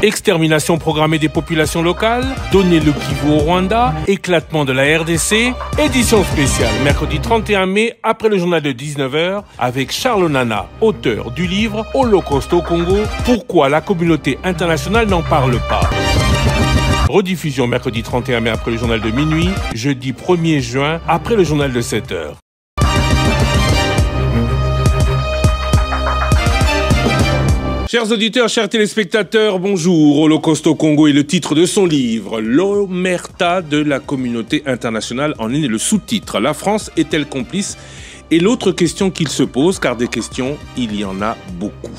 Extermination programmée des populations locales, donner le Kivu au Rwanda, éclatement de la RDC, édition spéciale, mercredi 31 mai, après le journal de 19h, avec Charles Onana, auteur du livre Holocauste au Congo, pourquoi la communauté internationale n'en parle pas. Rediffusion mercredi 31 mai après le journal de minuit, jeudi 1er juin après le journal de 7h. Chers auditeurs, chers téléspectateurs, bonjour. Holocauste au Congo est le titre de son livre. L'omerta de la communauté internationale en est le sous-titre. La France est-elle complice? Et l'autre question qu'il se pose, car des questions, il y en a beaucoup.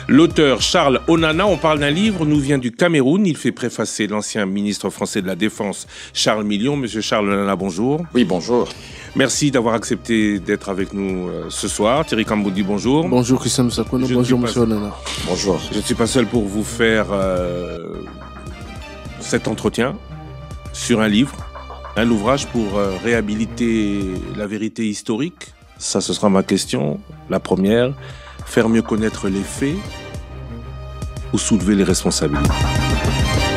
L'auteur Charles Onana, on parle d'un livre, nous vient du Cameroun. Il fait préfacer l'ancien ministre français de la Défense, Charles Million. Monsieur Charles Onana, bonjour. Oui, bonjour. Merci d'avoir accepté d'être avec nous ce soir. Thierry Kamboudi, bonjour. Bonjour Christian Sakono, bonjour monsieur Onana. Bonjour. Je ne suis pas seul pour vous faire cet entretien sur un livre, un ouvrage pour réhabiliter la vérité historique. Ça, ce sera ma question. La première, faire mieux connaître les faits ou soulever les responsabilités?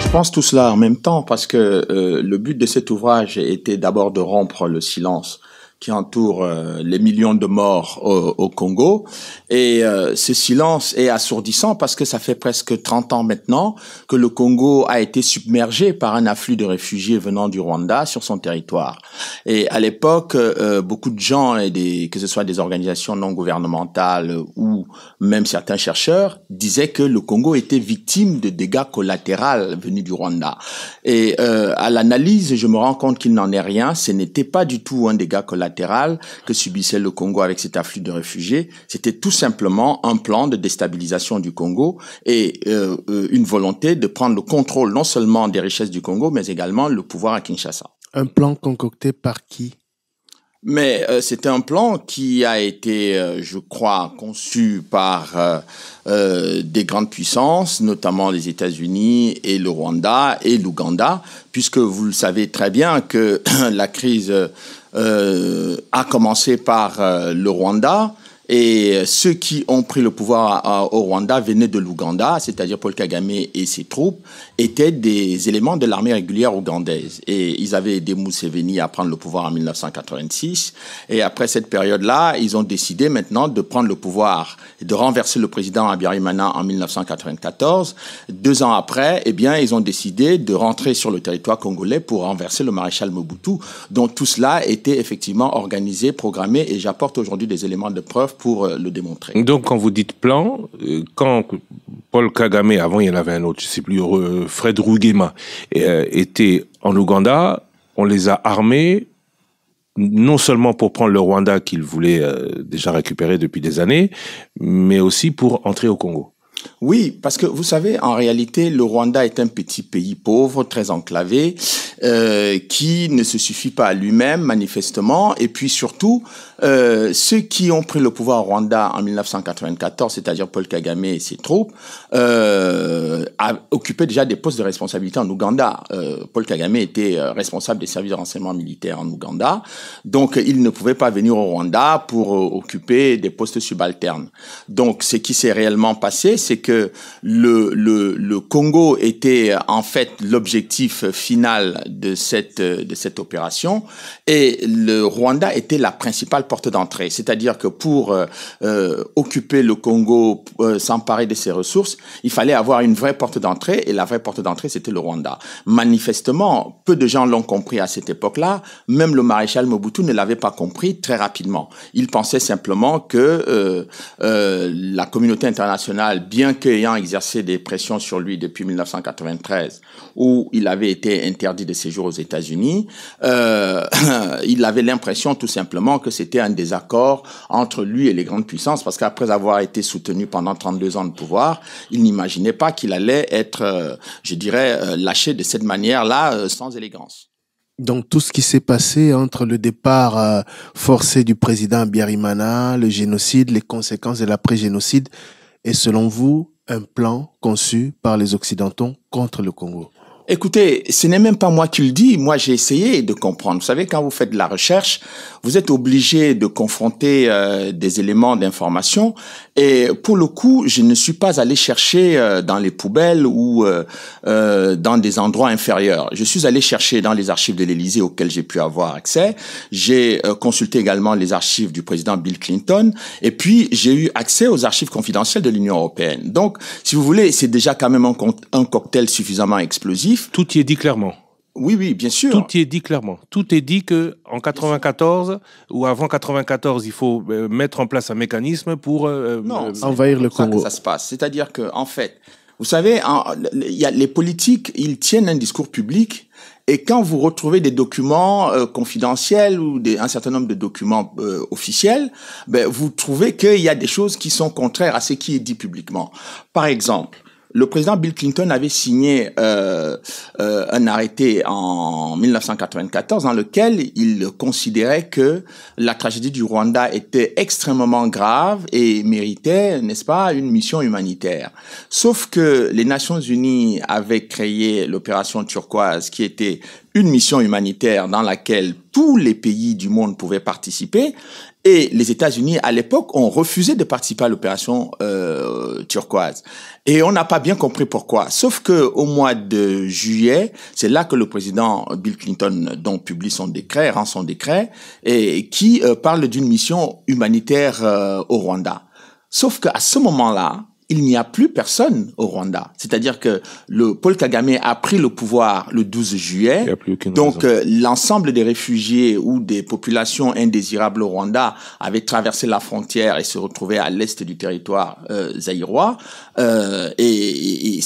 Je pense tout cela en même temps parce que le but de cet ouvrage était d'abord de rompre le silence qui entoure les millions de morts au Congo. Et ce silence est assourdissant parce que ça fait presque 30 ans maintenant que le Congo a été submergé par un afflux de réfugiés venant du Rwanda sur son territoire. Et à l'époque, beaucoup de gens, que ce soit des organisations non gouvernementales ou même certains chercheurs, disaient que le Congo était victime de dégâts collatéraux venus du Rwanda. Et à l'analyse, je me rends compte qu'il n'en est rien. Ce n'était pas du tout un dégât collatéral que subissait le Congo avec cet afflux de réfugiés. C'était tout simplement un plan de déstabilisation du Congo et une volonté de prendre le contrôle non seulement des richesses du Congo, mais également le pouvoir à Kinshasa. Un plan concocté par qui? Mais c'était un plan qui a été, je crois, conçu par des grandes puissances, notamment les États-Unis et le Rwanda et l'Ouganda, puisque vous le savez très bien que la crise a commencé par le Rwanda. Et ceux qui ont pris le pouvoir au Rwanda venaient de l'Ouganda, c'est-à-dire Paul Kagame et ses troupes étaient des éléments de l'armée régulière ougandaise. Et ils avaient aidé Museveni à prendre le pouvoir en 1986. Et après cette période-là, ils ont décidé maintenant de prendre le pouvoir et de renverser le président Habyarimana en 1994. 2 ans après, eh bien, ils ont décidé de rentrer sur le territoire congolais pour renverser le maréchal Mobutu. Donc tout cela était effectivement organisé, programmé, et j'apporte aujourd'hui des éléments de preuve pour le démontrer. Donc, quand vous dites plan, quand Paul Kagame, avant il y en avait un autre, je ne sais plus, Fred Rugema, était en Ouganda, on les a armés, non seulement pour prendre le Rwanda qu'ils voulaient déjà récupérer depuis des années, mais aussi pour entrer au Congo. Oui, parce que vous savez, en réalité, le Rwanda est un petit pays pauvre, très enclavé, qui ne se suffit pas à lui-même, manifestement. Et puis surtout, ceux qui ont pris le pouvoir au Rwanda en 1994, c'est-à-dire Paul Kagame et ses troupes, occupaient déjà des postes de responsabilité en Ouganda. Paul Kagame était responsable des services de renseignement militaire en Ouganda. Donc, il ne pouvait pas venir au Rwanda pour occuper des postes subalternes. Donc, ce qui s'est réellement passé, c'est que le Congo était en fait l'objectif final de cette opération et le Rwanda était la principale porte d'entrée. C'est-à-dire que pour occuper le Congo, s'emparer de ses ressources, il fallait avoir une vraie porte d'entrée et la vraie porte d'entrée, c'était le Rwanda. Manifestement, peu de gens l'ont compris à cette époque-là. Même le maréchal Mobutu ne l'avait pas compris très rapidement. Il pensait simplement que la communauté internationale, bien qu'ayant exercé des pressions sur lui depuis 1993, où il avait été interdit de séjour aux États-Unis, il avait l'impression tout simplement que c'était un désaccord entre lui et les grandes puissances, parce qu'après avoir été soutenu pendant 32 ans de pouvoir, il n'imaginait pas qu'il allait être, je dirais, lâché de cette manière-là, sans élégance. Donc tout ce qui s'est passé entre le départ forcé du président Habyarimana, le génocide, les conséquences de l'après-génocide, est selon vous un plan conçu par les Occidentaux contre le Congo? Écoutez, ce n'est même pas moi qui le dis. Moi, j'ai essayé de comprendre. Vous savez, quand vous faites de la recherche, vous êtes obligé de confronter des éléments d'information. Et pour le coup, je ne suis pas allé chercher dans les poubelles ou dans des endroits inférieurs. Je suis allé chercher dans les archives de l'Élysée auxquelles j'ai pu avoir accès. J'ai consulté également les archives du président Bill Clinton. Et puis, j'ai eu accès aux archives confidentielles de l'Union européenne. Donc, si vous voulez, c'est déjà quand même un cocktail suffisamment explosif. Tout y est dit clairement. Oui, oui, bien sûr. Tout y est dit clairement. Tout est dit que en 94 ou avant 94, il faut mettre en place un mécanisme pour envahir le Congo. Ça se passe. C'est-à-dire que, en fait, vous savez, il y a les politiques, ils tiennent un discours public. Et quand vous retrouvez des documents confidentiels ou un certain nombre de documents officiels, vous trouvez qu'il y a des choses qui sont contraires à ce qui est dit publiquement. Par exemple, le président Bill Clinton avait signé un arrêté en 1994 dans lequel il considérait que la tragédie du Rwanda était extrêmement grave et méritait, n'est-ce pas, une mission humanitaire. Sauf que les Nations Unies avaient créé l'opération Turquoise, qui était une mission humanitaire dans laquelle tous les pays du monde pouvaient participer. Et les États-Unis, à l'époque, ont refusé de participer à l'opération Turquoise. Et on n'a pas bien compris pourquoi. Sauf que au mois de juillet, c'est là que le président Bill Clinton donc publie son décret, rend son décret, et qui parle d'une mission humanitaire au Rwanda. Sauf qu'à ce moment-là, il n'y a plus personne au Rwanda. C'est-à-dire que Paul Kagame a pris le pouvoir le 12 juillet. Donc, l'ensemble des réfugiés ou des populations indésirables au Rwanda avaient traversé la frontière et se retrouvaient à l'est du territoire zaïrois. Et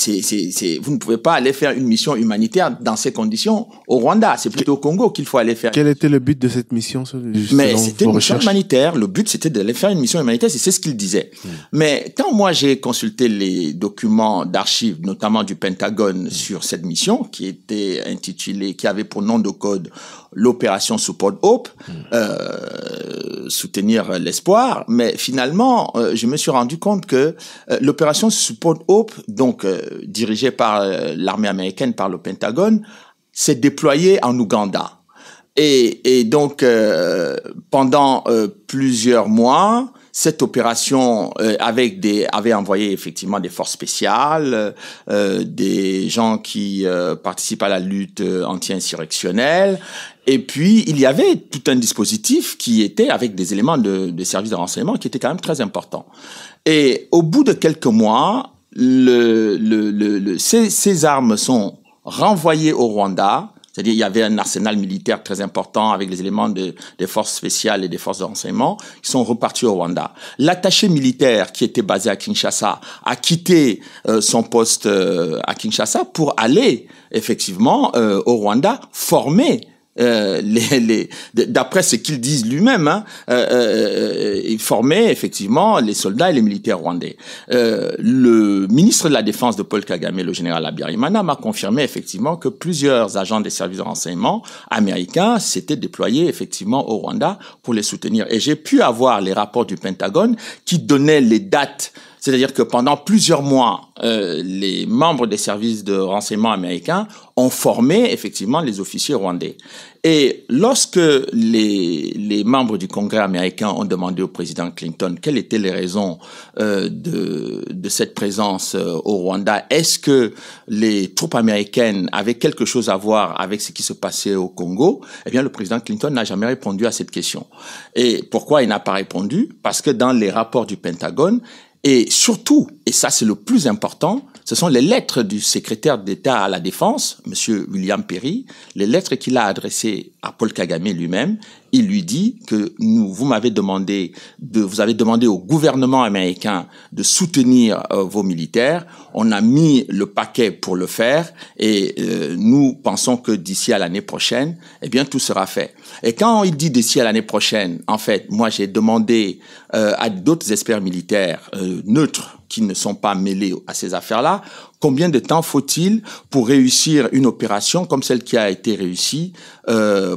vous ne pouvez pas aller faire une mission humanitaire dans ces conditions au Rwanda. C'est plutôt au Congo qu'il faut aller faire. Quel était le but de cette mission? Mais c'était une mission humanitaire. Le but, c'était d'aller faire une mission humanitaire. C'est ce qu'il disait. Mais quand moi, j'ai consulté les documents d'archives, notamment du Pentagone, sur cette mission, qui était intitulée, qui avait pour nom de code l'opération Support Hope, soutenir l'espoir. Mais finalement, je me suis rendu compte que l'opération Support Hope, donc dirigée par l'armée américaine, par le Pentagone, s'est déployée en Ouganda. Et donc, pendant plusieurs mois, cette opération avait envoyé effectivement des forces spéciales, des gens qui participent à la lutte anti-insurrectionnelle. Et puis, il y avait tout un dispositif qui était avec des éléments de services de renseignement qui était quand même très important. Et au bout de quelques mois, ces armes sont renvoyées au Rwanda. C'est-à-dire, il y avait un arsenal militaire très important avec les éléments des forces spéciales et des forces de renseignement qui sont repartis au Rwanda. L'attaché militaire qui était basé à Kinshasa a quitté son poste à Kinshasa pour aller effectivement au Rwanda former d'après ce qu'ils disent lui-même, il formait effectivement les soldats et les militaires rwandais. Le ministre de la Défense de Paul Kagame, le général Habyarimana, m'a confirmé effectivement que plusieurs agents des services de renseignement américains s'étaient déployés effectivement au Rwanda pour les soutenir. Et j'ai pu avoir les rapports du Pentagone qui donnaient les dates. C'est-à-dire que pendant plusieurs mois, les membres des services de renseignement américains ont formé effectivement les officiers rwandais. Et lorsque les membres du Congrès américain ont demandé au président Clinton quelles étaient les raisons de cette présence au Rwanda, est-ce que les troupes américaines avaient quelque chose à voir avec ce qui se passait au Congo? Eh bien, le président Clinton n'a jamais répondu à cette question. Et pourquoi il n'a pas répondu? Parce que dans les rapports du Pentagone, et surtout, et ça c'est le plus important, ce sont les lettres du secrétaire d'État à la Défense, Monsieur William Perry, les lettres qu'il a adressées à Paul Kagame lui-même. Il lui dit que vous avez demandé au gouvernement américain de soutenir vos militaires. On a mis le paquet pour le faire et nous pensons que d'ici à l'année prochaine, eh bien tout sera fait. Et quand il dit d'ici à l'année prochaine, en fait, moi j'ai demandé à d'autres experts militaires neutres qui ne sont pas mêlés à ces affaires-là, combien de temps faut-il pour réussir une opération comme celle qui a été réussie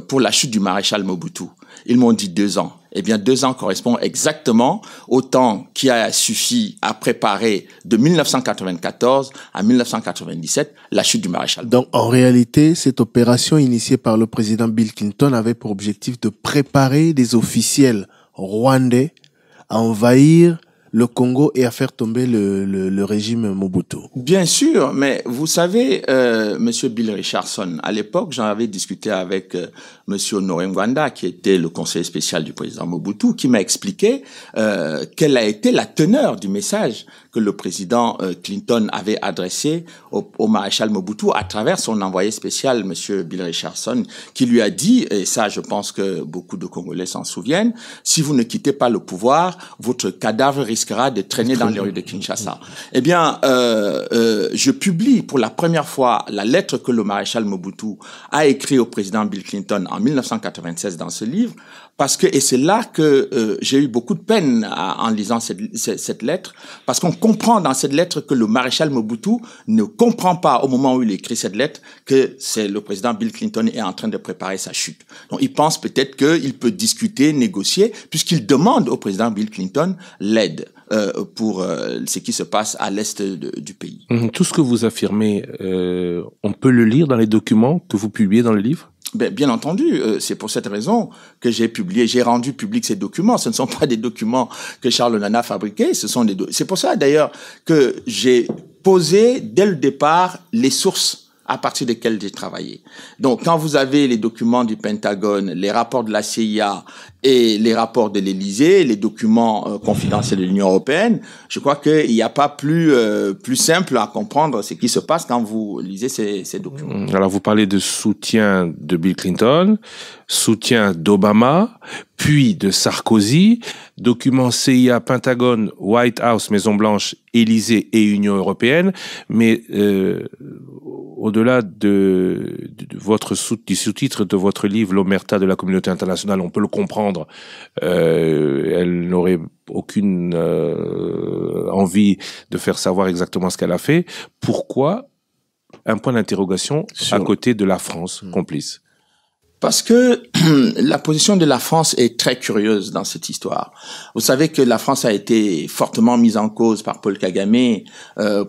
pour la chute du maréchal Mobutu? Ils m'ont dit 2 ans. Eh bien, 2 ans correspond exactement au temps qui a suffi à préparer de 1994 à 1997 la chute du maréchal. Donc, en réalité, cette opération initiée par le président Bill Clinton avait pour objectif de préparer des officiels rwandais à envahir le Congo et à faire tomber le régime Mobutu. Bien sûr, mais vous savez, Monsieur Bill Richardson, à l'époque, j'en avais discuté avec Monsieur Honoré Ngwanda, qui était le conseiller spécial du président Mobutu, qui m'a expliqué quelle a été la teneur du message que le président Clinton avait adressé au maréchal Mobutu à travers son envoyé spécial, Monsieur Bill Richardson, qui lui a dit, et ça je pense que beaucoup de Congolais s'en souviennent, si vous ne quittez pas le pouvoir, votre cadavre risquera de traîner dans les rues de Kinshasa. Eh bien, je publie pour la première fois la lettre que le maréchal Mobutu a écrite au président Bill Clinton en 1996 dans ce livre, parce que, et c'est là que j'ai eu beaucoup de peine en lisant cette lettre, parce qu'on comprend dans cette lettre que le maréchal Mobutu ne comprend pas au moment où il écrit cette lettre que c'est le président Bill Clinton est en train de préparer sa chute. Donc il pense peut-être qu'il peut discuter, négocier, puisqu'il demande au président Bill Clinton l'aide pour ce qui se passe à l'est du pays. Tout ce que vous affirmez, on peut le lire dans les documents que vous publiez dans le livre? Bien entendu, c'est pour cette raison que j'ai rendu public ces documents. Ce ne sont pas des documents que Charles Nana a fabriqués, c'est pour ça d'ailleurs que j'ai posé dès le départ les sources à partir desquelles j'ai travaillé. Donc, quand vous avez les documents du Pentagone, les rapports de la CIA et les rapports de l'Élysée, les documents confidentiels de l'Union européenne, je crois qu'il n'y a pas plus simple à comprendre ce qui se passe quand vous lisez ces documents. Alors, vous parlez de soutien de Bill Clinton, soutien d'Obama, puis de Sarkozy, documents CIA, Pentagone, White House, Maison-Blanche, Élysée et Union européenne, mais au-delà du sous-titre de votre livre, l'Omerta de la communauté internationale, on peut le comprendre, elle n'aurait aucune envie de faire savoir exactement ce qu'elle a fait. Pourquoi un point d'interrogation à côté de la France complice? Parce que la position de la France est très curieuse dans cette histoire. Vous savez que la France a été fortement mise en cause par Paul Kagame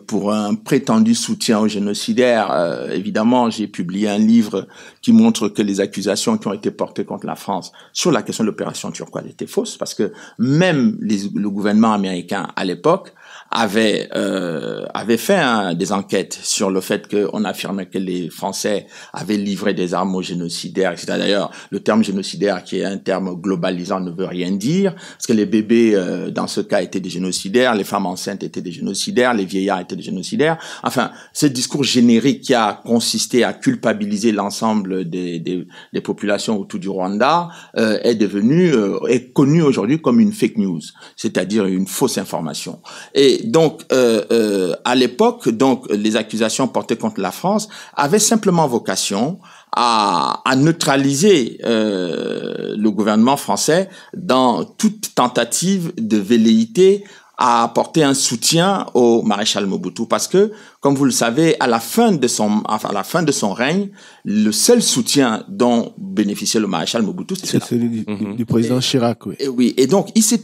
pour un prétendu soutien aux génocidaires. Évidemment, j'ai publié un livre qui montre que les accusations qui ont été portées contre la France sur la question de l'opération turquoise étaient fausses, parce que même le gouvernement américain à l'époque avait fait des enquêtes sur le fait qu'on affirmait que les Français avaient livré des armes aux génocidaires, etc. D'ailleurs, le terme génocidaire, qui est un terme globalisant, ne veut rien dire, parce que les bébés, dans ce cas, étaient des génocidaires, les femmes enceintes étaient des génocidaires, les vieillards étaient des génocidaires. Enfin, ce discours générique qui a consisté à culpabiliser l'ensemble des populations autour du Rwanda est connu aujourd'hui comme une fake news, c'est-à-dire une fausse information. Et donc, à l'époque, les accusations portées contre la France avaient simplement vocation à neutraliser le gouvernement français dans toute tentative de velléité à apporter un soutien au maréchal Mobutu, parce que, comme vous le savez, à la fin de son règne, le seul soutien dont bénéficiait le maréchal Mobutu, c'est celui du président Chirac, oui. Oui, et donc il se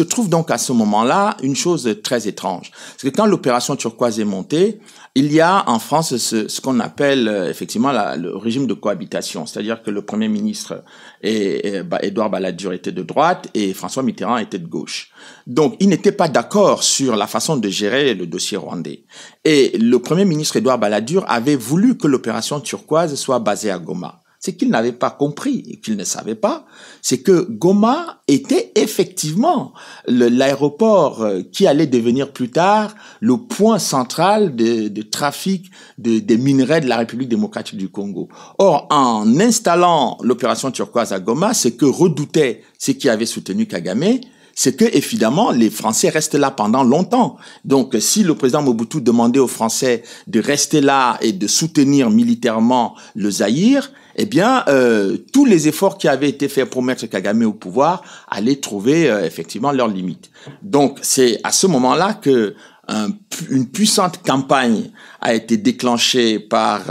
trouve donc à ce moment-là une chose très étrange, parce que quand l'opération turquoise est montée, il y a en France ce qu'on appelle effectivement le régime de cohabitation, c'est-à-dire que le Premier ministre Édouard Balladur était de droite et François Mitterrand était de gauche. Donc, ils n'étaient pas d'accord sur la façon de gérer le dossier rwandais. Et le Premier ministre Édouard Balladur avait voulu que l'opération turquoise soit basée à Goma. Ce qu'il n'avait pas compris et qu'il ne savait pas, c'est que Goma était effectivement l'aéroport qui allait devenir plus tard le point central de trafic des minerais de la République démocratique du Congo. Or, en installant l'opération turquoise à Goma, c'est que redoutait ce qui avait soutenu Kagame, c'est que, évidemment, les Français restent là pendant longtemps. Donc, si le président Mobutu demandait aux Français de rester là et de soutenir militairement le Zaïre, eh bien, tous les efforts qui avaient été faits pour mettre Kagame au pouvoir allaient trouver effectivement leurs limites. Donc, c'est à ce moment-là que une puissante campagne a été déclenchée par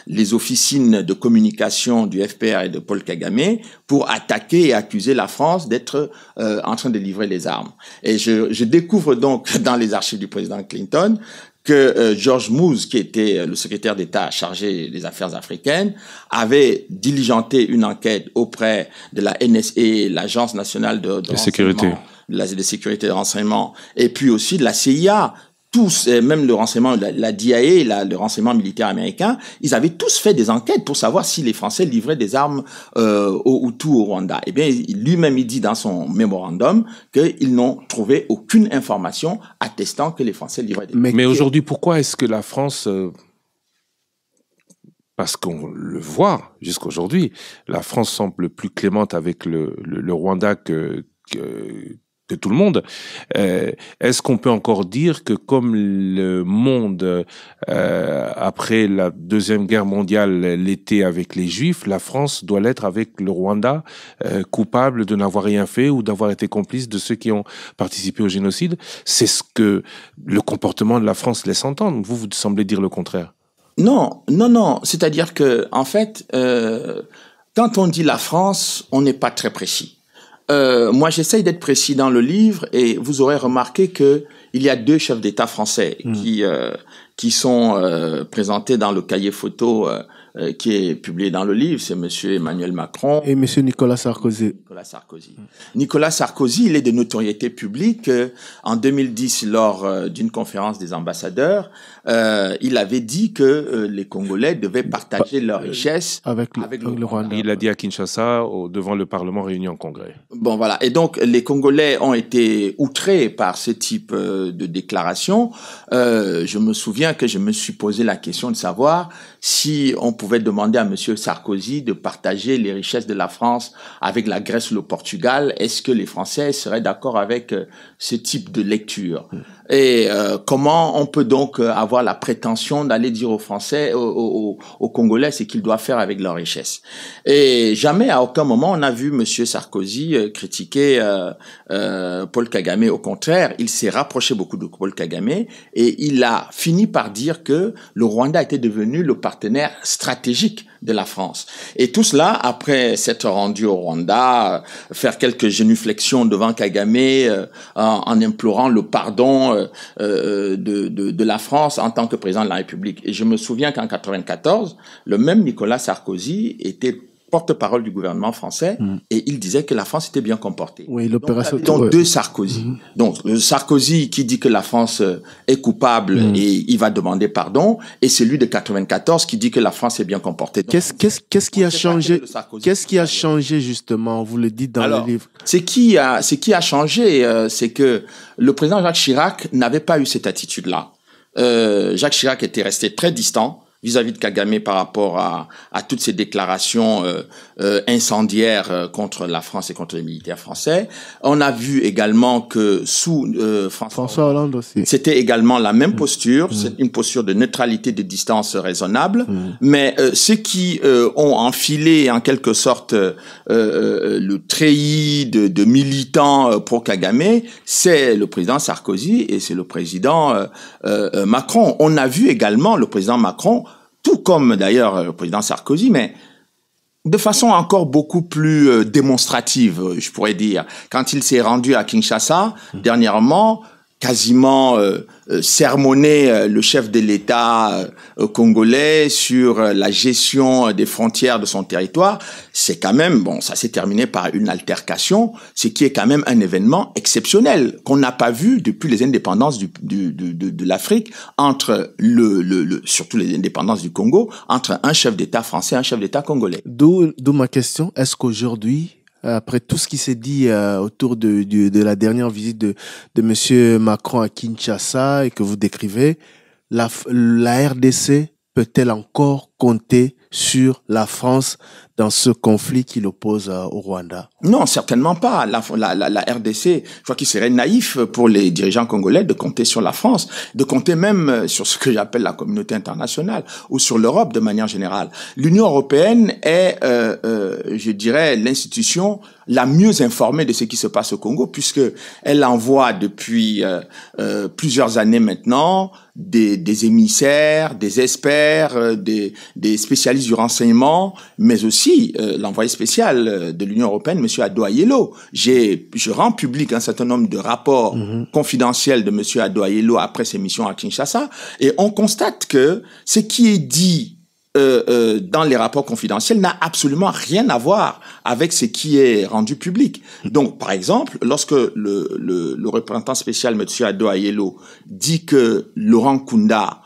les officines de communication du FPR et de Paul Kagame pour attaquer et accuser la France d'être en train de livrer les armes. Et je découvre donc dans les archives du président Clinton que George Moose, qui était le secrétaire d'État chargé des affaires africaines, avait diligenté une enquête auprès de la NSA, l'Agence nationale de sécurité. De sécurité de renseignement, et puis aussi de la CIA. Tous, même le renseignement, la DIA, le renseignement militaire américain, ils avaient tous fait des enquêtes pour savoir si les Français livraient des armes aux Hutus au Rwanda. Eh bien, lui-même, il dit dans son mémorandum qu'ils n'ont trouvé aucune information attestant que les Français livraient des armes. Mais aujourd'hui, pourquoi est-ce que la France... Parce qu'on le voit jusqu'aujourd'hui, la France semble plus clémente avec le Rwanda que tout le monde. Est-ce qu'on peut encore dire que comme le monde, après la Deuxième Guerre mondiale, l'était avec les Juifs, la France doit l'être avec le Rwanda, coupable de n'avoir rien fait ou d'avoir été complice de ceux qui ont participé au génocide? C'est ce que le comportement de la France laisse entendre. Vous semblez dire le contraire. Non. C'est-à-dire que, en fait, quand on dit la France, on n'est pas très précis. Moi, j'essaye d'être précis dans le livre et vous aurez remarqué que il y a 2 chefs d'État français qui sont présentés dans le cahier photo qui est publié dans le livre. C'est Monsieur Emmanuel Macron et Monsieur Nicolas Sarkozy. Nicolas Sarkozy, il est de notoriété publique. En 2010, lors d'une conférence des ambassadeurs, il avait dit que les Congolais devaient partager leurs richesses avec le Rwanda. Il l'a dit à Kinshasa, devant le Parlement réuni en congrès. Bon, voilà. Et donc, les Congolais ont été outrés par ce type de déclaration. Je me souviens que je me suis posé la question de savoir si on pouvait demander à Monsieur Sarkozy de partager les richesses de la France avec la Grèce ou le Portugal. Est-ce que les Français seraient d'accord avec ce type de lecture? Et comment on peut donc avoir la prétention d'aller dire aux Français, aux Congolais, ce qu'ils doivent faire avec leurs richesses? Et jamais, à aucun moment, on a vu Monsieur Sarkozy critiquer Paul Kagame. Au contraire, il s'est rapproché beaucoup de Paul Kagame et il a fini par dire que le Rwanda était devenu le partenaire stratégique de la France. Et tout cela, après s'être rendu au Rwanda, faire quelques génuflexions devant Kagame, en implorant le pardon de la France en tant que président de la République. Et je me souviens qu'en 94, le même Nicolas Sarkozy était porte-parole du gouvernement français et il disait que la France était bien comportée. Oui, l'opération. Donc 2 Sarkozy. Donc le Sarkozy qui dit que la France est coupable et il va demander pardon, et celui de 94 qui dit que la France est bien comportée. Qu'est-ce qui a changé? Qu'est-ce qui a changé justement? Vous le dites dans le livre. Ce qui a changé, c'est que le président Jacques Chirac n'avait pas eu cette attitude-là. Jacques Chirac était resté très distant vis-à-vis de Kagame par rapport à toutes ces déclarations incendiaires contre la France et contre les militaires français. On a vu également que sous François Hollande aussi, c'était également la même posture, c'est une posture de neutralité, de distance raisonnable, mais ceux qui ont enfilé en quelque sorte le treillis de militants pro Kagame, c'est le président Sarkozy et c'est le président Macron. On a vu également le président Macron, tout comme d'ailleurs le président Sarkozy, mais de façon encore beaucoup plus démonstrative, je pourrais dire. Quand il s'est rendu à Kinshasa, dernièrement, quasiment sermonné le chef de l'État congolais sur la gestion des frontières de son territoire, c'est quand même, bon, ça s'est terminé par une altercation, ce qui est quand même un événement exceptionnel qu'on n'a pas vu depuis les indépendances de l'Afrique, entre surtout les indépendances du Congo, entre un chef d'État français et un chef d'État congolais. D'où ma question, est-ce qu'aujourd'hui, après tout ce qui s'est dit autour de la dernière visite de Monsieur Macron à Kinshasa et que vous décrivez, la RDC peut-elle encore compter sur la France dans ce conflit qui l'oppose au Rwanda? Non, certainement pas. La RDC, je crois qu'il serait naïf pour les dirigeants congolais de compter sur la France, de compter même sur ce que j'appelle la communauté internationale ou sur l'Europe de manière générale. L'Union européenne est, je dirais, l'institution la mieux informée de ce qui se passe au Congo, puisque elle envoie depuis plusieurs années maintenant des émissaires, des experts, des spécialistes du renseignement, mais aussi l'envoyé spécial de l'Union européenne, M. Ado Ayello. Je rends public un certain nombre de rapports confidentiels de M. Ado Ayello après ses missions à Kinshasa, et on constate que ce qui est dit dans les rapports confidentiels n'a absolument rien à voir avec ce qui est rendu public. Donc, par exemple, lorsque le représentant spécial, M. Ado Ayello, dit que Laurent Nkunda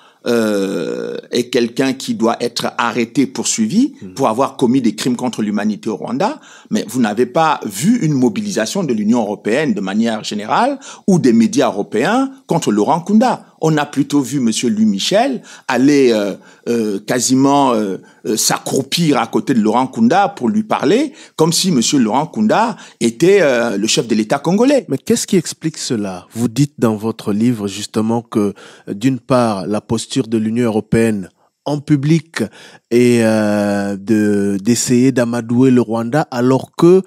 est quelqu'un qui doit être arrêté, poursuivi pour avoir commis des crimes contre l'humanité au Rwanda, mais vous n'avez pas vu une mobilisation de l'Union européenne de manière générale ou des médias européens contre Laurent Nkunda. On a plutôt vu Monsieur Louis Michel aller quasiment s'accroupir à côté de Laurent Nkunda pour lui parler, comme si Monsieur Laurent Nkunda était le chef de l'État congolais. Mais qu'est-ce qui explique cela? Vous dites dans votre livre justement que d'une part, la posture de l'Union européenne en public est d'essayer d'amadouer le Rwanda, alors que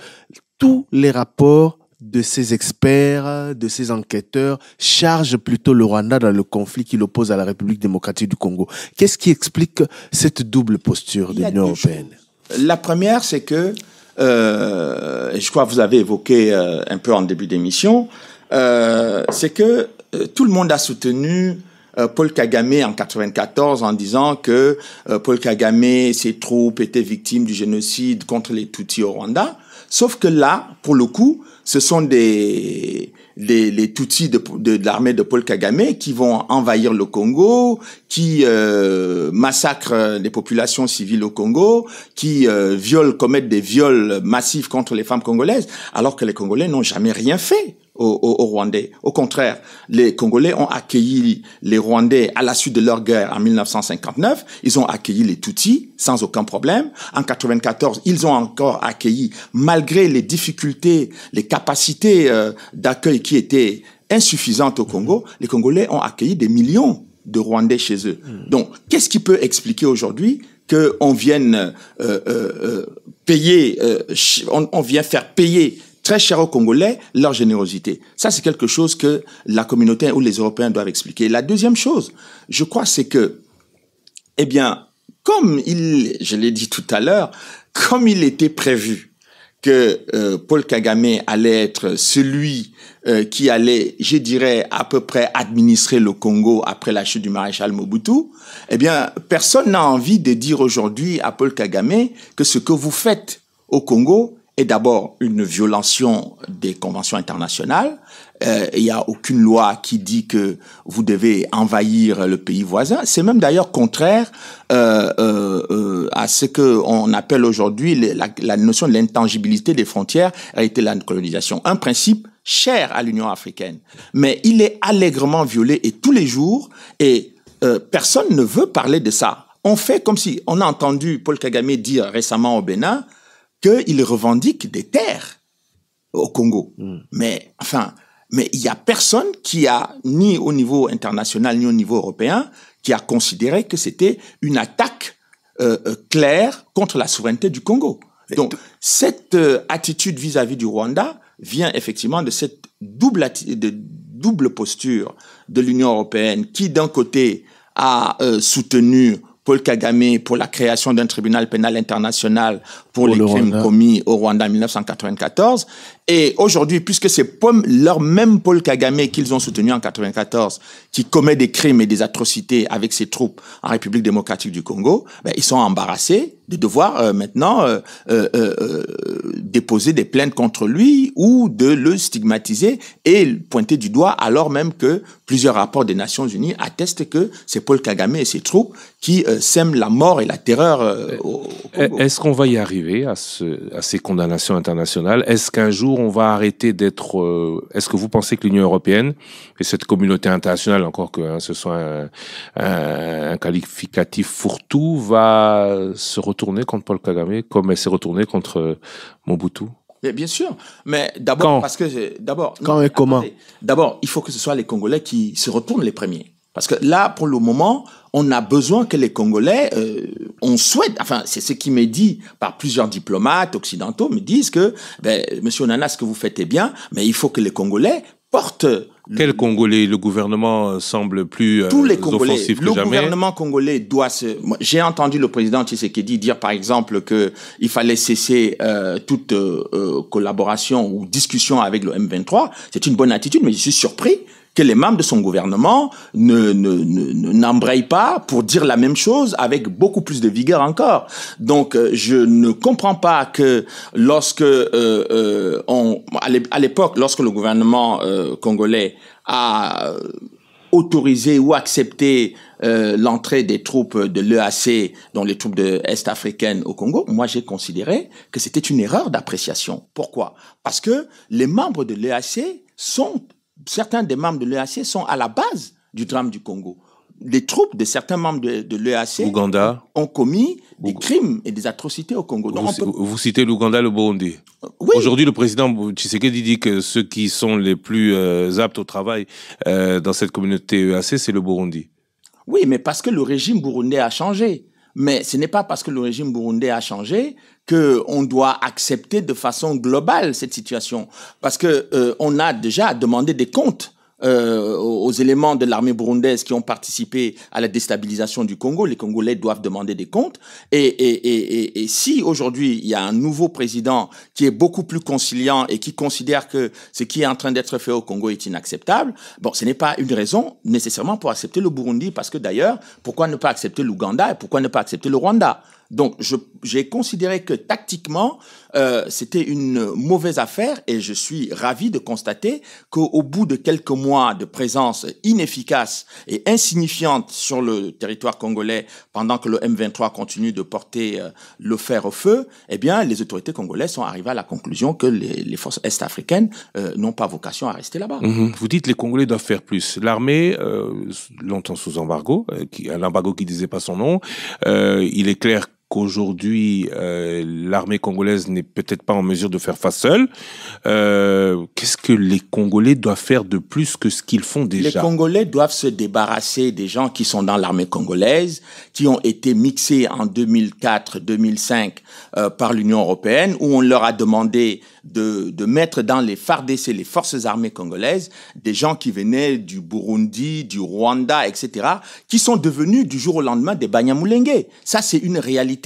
tous les rapports de ces experts, de ces enquêteurs, chargent plutôt le Rwanda dans le conflit qui l'oppose à la République démocratique du Congo. Qu'est-ce qui explique cette double posture de l'Union européenne? La première, c'est que, je crois que vous avez évoqué un peu en début d'émission, c'est que tout le monde a soutenu Paul Kagame en 94 en disant que Paul Kagame et ses troupes étaient victimes du génocide contre les Tutsis au Rwanda. Sauf que là, pour le coup, ce sont les Tutsis de l'armée de Paul Kagame qui vont envahir le Congo, qui massacrent les populations civiles au Congo, qui commettent des viols massifs contre les femmes congolaises, alors que les Congolais n'ont jamais rien fait aux Rwandais. Au contraire, les Congolais ont accueilli les Rwandais à la suite de leur guerre en 1959. Ils ont accueilli les Tutsis sans aucun problème. En 94, ils ont encore accueilli, malgré les difficultés, les capacités d'accueil qui étaient insuffisantes au Congo. Les Congolais ont accueilli des millions de Rwandais chez eux. Donc, qu'est-ce qui peut expliquer aujourd'hui qu'on vienne payer, on vient faire payer très cher aux Congolais leur générosité? Ça, c'est quelque chose que la communauté ou les Européens doivent expliquer. La deuxième chose, je crois, c'est que, eh bien, je l'ai dit tout à l'heure, comme il était prévu que Paul Kagame allait être celui qui allait, je dirais, à peu près administrer le Congo après la chute du maréchal Mobutu, eh bien, personne n'a envie de dire aujourd'hui à Paul Kagame que ce que vous faites au Congo est d'abord une violation des conventions internationales. Il n'y a aucune loi qui dit que vous devez envahir le pays voisin. C'est même d'ailleurs contraire à ce qu'on appelle aujourd'hui la notion de l'intangibilité des frontières a été la colonisation. Un principe cher à l'Union africaine. Mais il est allègrement violé et tous les jours, et personne ne veut parler de ça. On fait comme si, on a entendu Paul Kagame dire récemment au Bénin qu'il revendique des terres au Congo. Mais il y a personne qui a, ni au niveau international, ni au niveau européen, qui a considéré que c'était une attaque claire contre la souveraineté du Congo. Donc, cette attitude vis-à-vis du Rwanda vient effectivement de cette double posture de l'Union européenne qui, d'un côté, a soutenu Paul Kagame pour la création d'un tribunal pénal international pour les crimes commis au Rwanda en 1994. Et aujourd'hui, puisque c'est leur même Paul Kagame qu'ils ont soutenu en 1994, qui commet des crimes et des atrocités avec ses troupes en République démocratique du Congo, ils sont embarrassés de devoir maintenant déposer des plaintes contre lui ou de le stigmatiser et le pointer du doigt, alors même que plusieurs rapports des Nations Unies attestent que c'est Paul Kagame et ses troupes qui sèment la mort et la terreur au Congo. Est-ce qu'on va y arriver à ces condamnations internationales? Est-ce qu'un jour on va arrêter d'être... est-ce que vous pensez que l'Union européenne et cette communauté internationale, encore que ce soit un qualificatif fourre-tout, va se retourner contre Paul Kagame comme elle s'est retournée contre Mobutu? Mais bien sûr, mais d'abord parce que quand et comment? D'abord, il faut que ce soit les Congolais qui se retournent les premiers. Parce que là, pour le moment, on a besoin que les Congolais, on souhaite, enfin, c'est ce qui m'est dit par plusieurs diplomates occidentaux, me disent que, Monsieur Onana, ce que vous faites est bien, mais il faut que les Congolais portent. Quel Congolais? Le gouvernement semble plus tous les Congolais. offensif que le jamais. Gouvernement congolais doit se. J'ai entendu le président Tshisekedi dire, par exemple, que il fallait cesser toute collaboration ou discussion avec le M23. C'est une bonne attitude, mais je suis surpris que les membres de son gouvernement n'embrayent pas pour dire la même chose avec beaucoup plus de vigueur encore. Donc, je ne comprends pas que lorsque à l'époque, lorsque le gouvernement congolais a autorisé ou accepté l'entrée des troupes de l'EAC, dont les troupes de Est africaines au Congo, moi j'ai considéré que c'était une erreur d'appréciation. Pourquoi? Parce que les membres de l'EAC certains des membres de l'EAC sont à la base du drame du Congo. Les troupes de certains membres de l'EAC ont commis des crimes et des atrocités au Congo. Donc vous citez l'Ouganda, le Burundi. Oui. Aujourd'hui, le président Tshisekedi dit que ceux qui sont les plus aptes au travail dans cette communauté EAC, c'est le Burundi. Oui, mais parce que le régime burundais a changé. Mais ce n'est pas parce que le régime burundais a changé qu'on doit accepter de façon globale cette situation. Parce que on a déjà demandé des comptes aux éléments de l'armée burundaise qui ont participé à la déstabilisation du Congo. Les Congolais doivent demander des comptes. Et si aujourd'hui il y a un nouveau président qui est beaucoup plus conciliant et qui considère que ce qui est en train d'être fait au Congo est inacceptable, bon, ce n'est pas une raison nécessairement pour accepter le Burundi, parce que d'ailleurs, pourquoi ne pas accepter l'Ouganda et pourquoi ne pas accepter le Rwanda? Donc, j'ai considéré que tactiquement, c'était une mauvaise affaire, et je suis ravi de constater qu'au bout de quelques mois de présence inefficace et insignifiante sur le territoire congolais, pendant que le M23 continue de porter le fer au feu, eh bien, les autorités congolaises sont arrivées à la conclusion que les forces est-africaines n'ont pas vocation à rester là-bas. Vous dites les Congolais doivent faire plus. L'armée, longtemps sous embargo, un embargo qui disait pas son nom, il est clair qu'aujourd'hui, l'armée congolaise n'est peut-être pas en mesure de faire face seule. Qu'est-ce que les Congolais doivent faire de plus que ce qu'ils font déjà? Les Congolais doivent se débarrasser des gens qui sont dans l'armée congolaise, qui ont été mixés en 2004-2005 par l'Union européenne, où on leur a demandé de mettre dans les FARDC, les forces armées congolaises, des gens qui venaient du Burundi, du Rwanda, etc., qui sont devenus du jour au lendemain des Banyamulenge. Ça, c'est une réalité.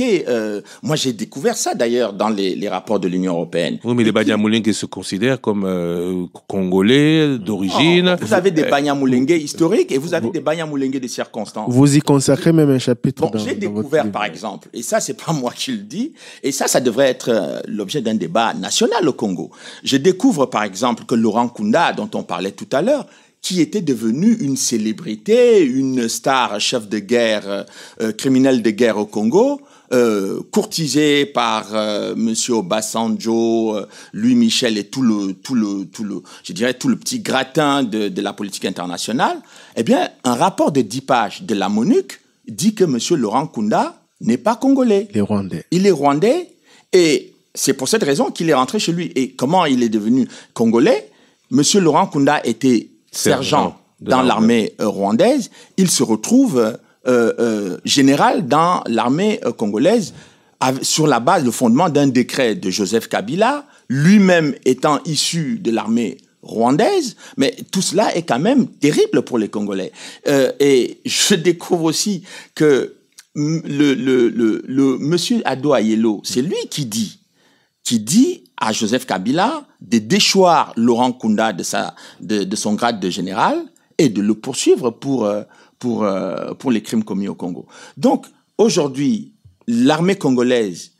Moi, j'ai découvert ça d'ailleurs dans les rapports de l'Union européenne. Oui, mais les Banyamulenge se considèrent comme Congolais d'origine. Vous avez des Banyamulenge historiques et vous avez des Banyamulenge de circonstances. Vous y consacrez même un chapitre. Bon, j'ai découvert, par exemple, et ça, c'est pas moi qui le dis, et ça devrait être l'objet d'un débat national au Congo. Je découvre, par exemple, que Laurent Nkunda, dont on parlait tout à l'heure, qui était devenu une célébrité, une star, chef de guerre, criminel de guerre au Congo, courtisé par Monsieur Obasanjo, Louis Michel et tout le petit gratin de la politique internationale. Eh bien, un rapport de 10 pages de la MONUC dit que Monsieur Laurent Nkunda n'est pas congolais. Il est rwandais. Il est rwandais, et c'est pour cette raison qu'il est rentré chez lui. Et comment il est devenu congolais? Monsieur Laurent Nkunda était sergent dans l'armée rwandaise. Il se retrouve général dans l'armée congolaise sur la base, le fondement d'un décret de Joseph Kabila, lui-même étant issu de l'armée rwandaise. Mais tout cela est quand même terrible pour les Congolais. Et je découvre aussi que le monsieur Ado Ayelo, c'est lui qui dit à Joseph Kabila de déchoir Laurent Nkunda de son grade de général et de le poursuivre pour les crimes commis au Congo. Donc, aujourd'hui, l'armée congolaise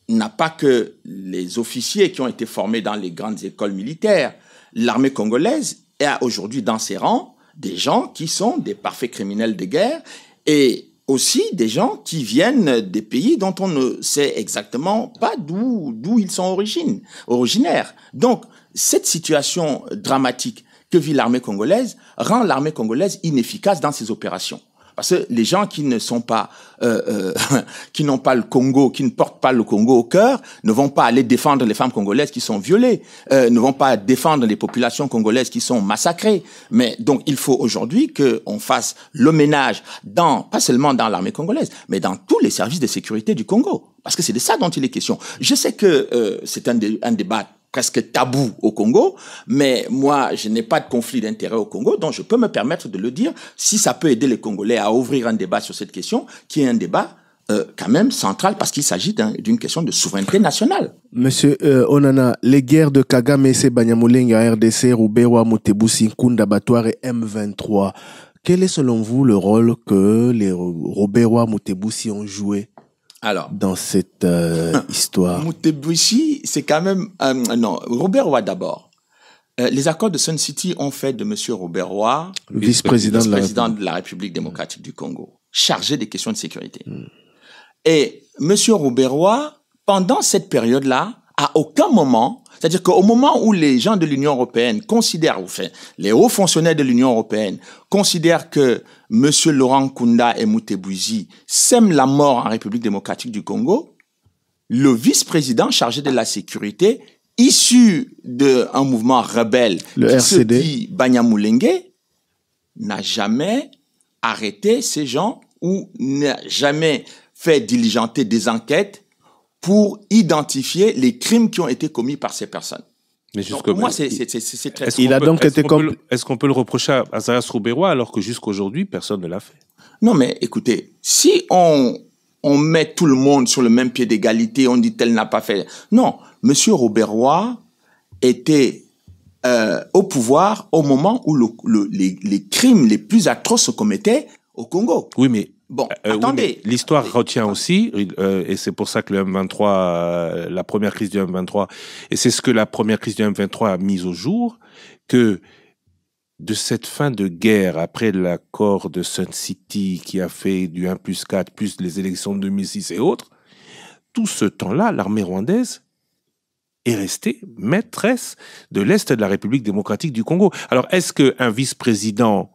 n'a pas que les officiers qui ont été formés dans les grandes écoles militaires. L'armée congolaise a aujourd'hui dans ses rangs des gens qui sont des parfaits criminels de guerre, et aussi des gens qui viennent des pays dont on ne sait exactement pas d'où ils sont originaires. Donc, cette situation dramatique que vit l'armée congolaise rend l'armée congolaise inefficace dans ses opérations. Parce que les gens qui ne sont pas, qui n'ont pas le Congo, qui ne portent pas le Congo au cœur, ne vont pas aller défendre les femmes congolaises qui sont violées, ne vont pas défendre les populations congolaises qui sont massacrées. Mais donc, il faut aujourd'hui qu'on fasse le ménage pas seulement dans l'armée congolaise, mais dans tous les services de sécurité du Congo. Parce que c'est de ça dont il est question. Je sais que c'est un débat presque tabou au Congo, mais moi, je n'ai pas de conflit d'intérêt au Congo, donc je peux me permettre de le dire si ça peut aider les Congolais à ouvrir un débat sur cette question, qui est un débat quand même central parce qu'il s'agit d'une question de souveraineté nationale. Monsieur Onana, les guerres de Kagame et Banyamulenge en RDC, Ruberwa, Mutebusi, Nkunda, Batoire et M23, quel est selon vous le rôle que les Ruberwa, Mutebusi ont joué dans cette histoire? Mutebusi, c'est quand même... non, Robert Roy d'abord. Les accords de Sun City ont fait de M. Robert Roy vice-président de la République démocratique du Congo, chargé des questions de sécurité. Et M. Robert Roy, pendant cette période-là, à aucun moment, c'est-à-dire qu'au moment où les gens de l'Union européenne considèrent, enfin, les hauts fonctionnaires de l'Union européenne considèrent que M. Laurent Nkunda et Mutebusi sèment la mort en République démocratique du Congo, le vice-président chargé de la sécurité, issu d'un mouvement rebelle, le RCD, qui se dit Banyamulenge, n'a jamais arrêté ces gens ou n'a jamais fait diligenter des enquêtes pour identifier les crimes qui ont été commis par ces personnes. Mais donc, pour moi, c'est très... Est-ce qu'on peut le reprocher à Azarias Ruberwa alors que jusqu'aujourd'hui, personne ne l'a fait? Non, mais écoutez, si on met tout le monde sur le même pied d'égalité, on dit tel n'a pas fait... Non, M. Ruberwa était au pouvoir au moment où les crimes les plus atroces se commettaient au Congo. Oui, mais... Bon, attendez. Oui, l'histoire retient aussi, et c'est pour ça que le M23, la première crise du M23, et c'est ce que la première crise du M23 a mis au jour, que de cette fin de guerre, après l'accord de Sun City qui a fait du 1+4, plus les élections de 2006 et autres, tout ce temps-là, l'armée rwandaise est restée maîtresse de l'Est de la République démocratique du Congo. Alors, est-ce qu'un vice-président,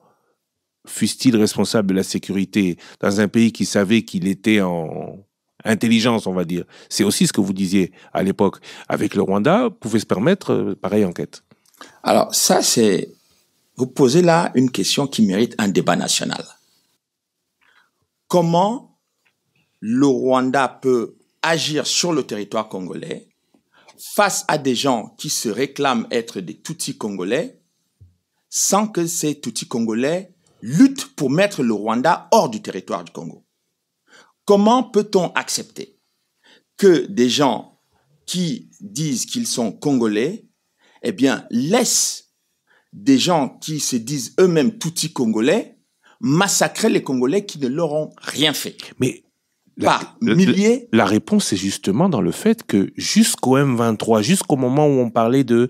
fût-il responsable de la sécurité dans un pays qui savait qu'il était en intelligence, on va dire, c'est aussi ce que vous disiez à l'époque, avec le Rwanda, pouvait se permettre pareille enquête? Alors, ça, c'est... Vous posez là une question qui mérite un débat national. Comment le Rwanda peut agir sur le territoire congolais face à des gens qui se réclament être des Tutsis congolais sans que ces Tutsis congolais luttent pour mettre le Rwanda hors du territoire du Congo? Comment peut-on accepter que des gens qui disent qu'ils sont congolais, eh bien, laissent des gens qui se disent eux-mêmes Tutsis congolais massacrer les Congolais qui ne leur ont rien fait? Mais par milliers. La réponse est justement dans le fait que jusqu'au M23, jusqu'au moment où on parlait de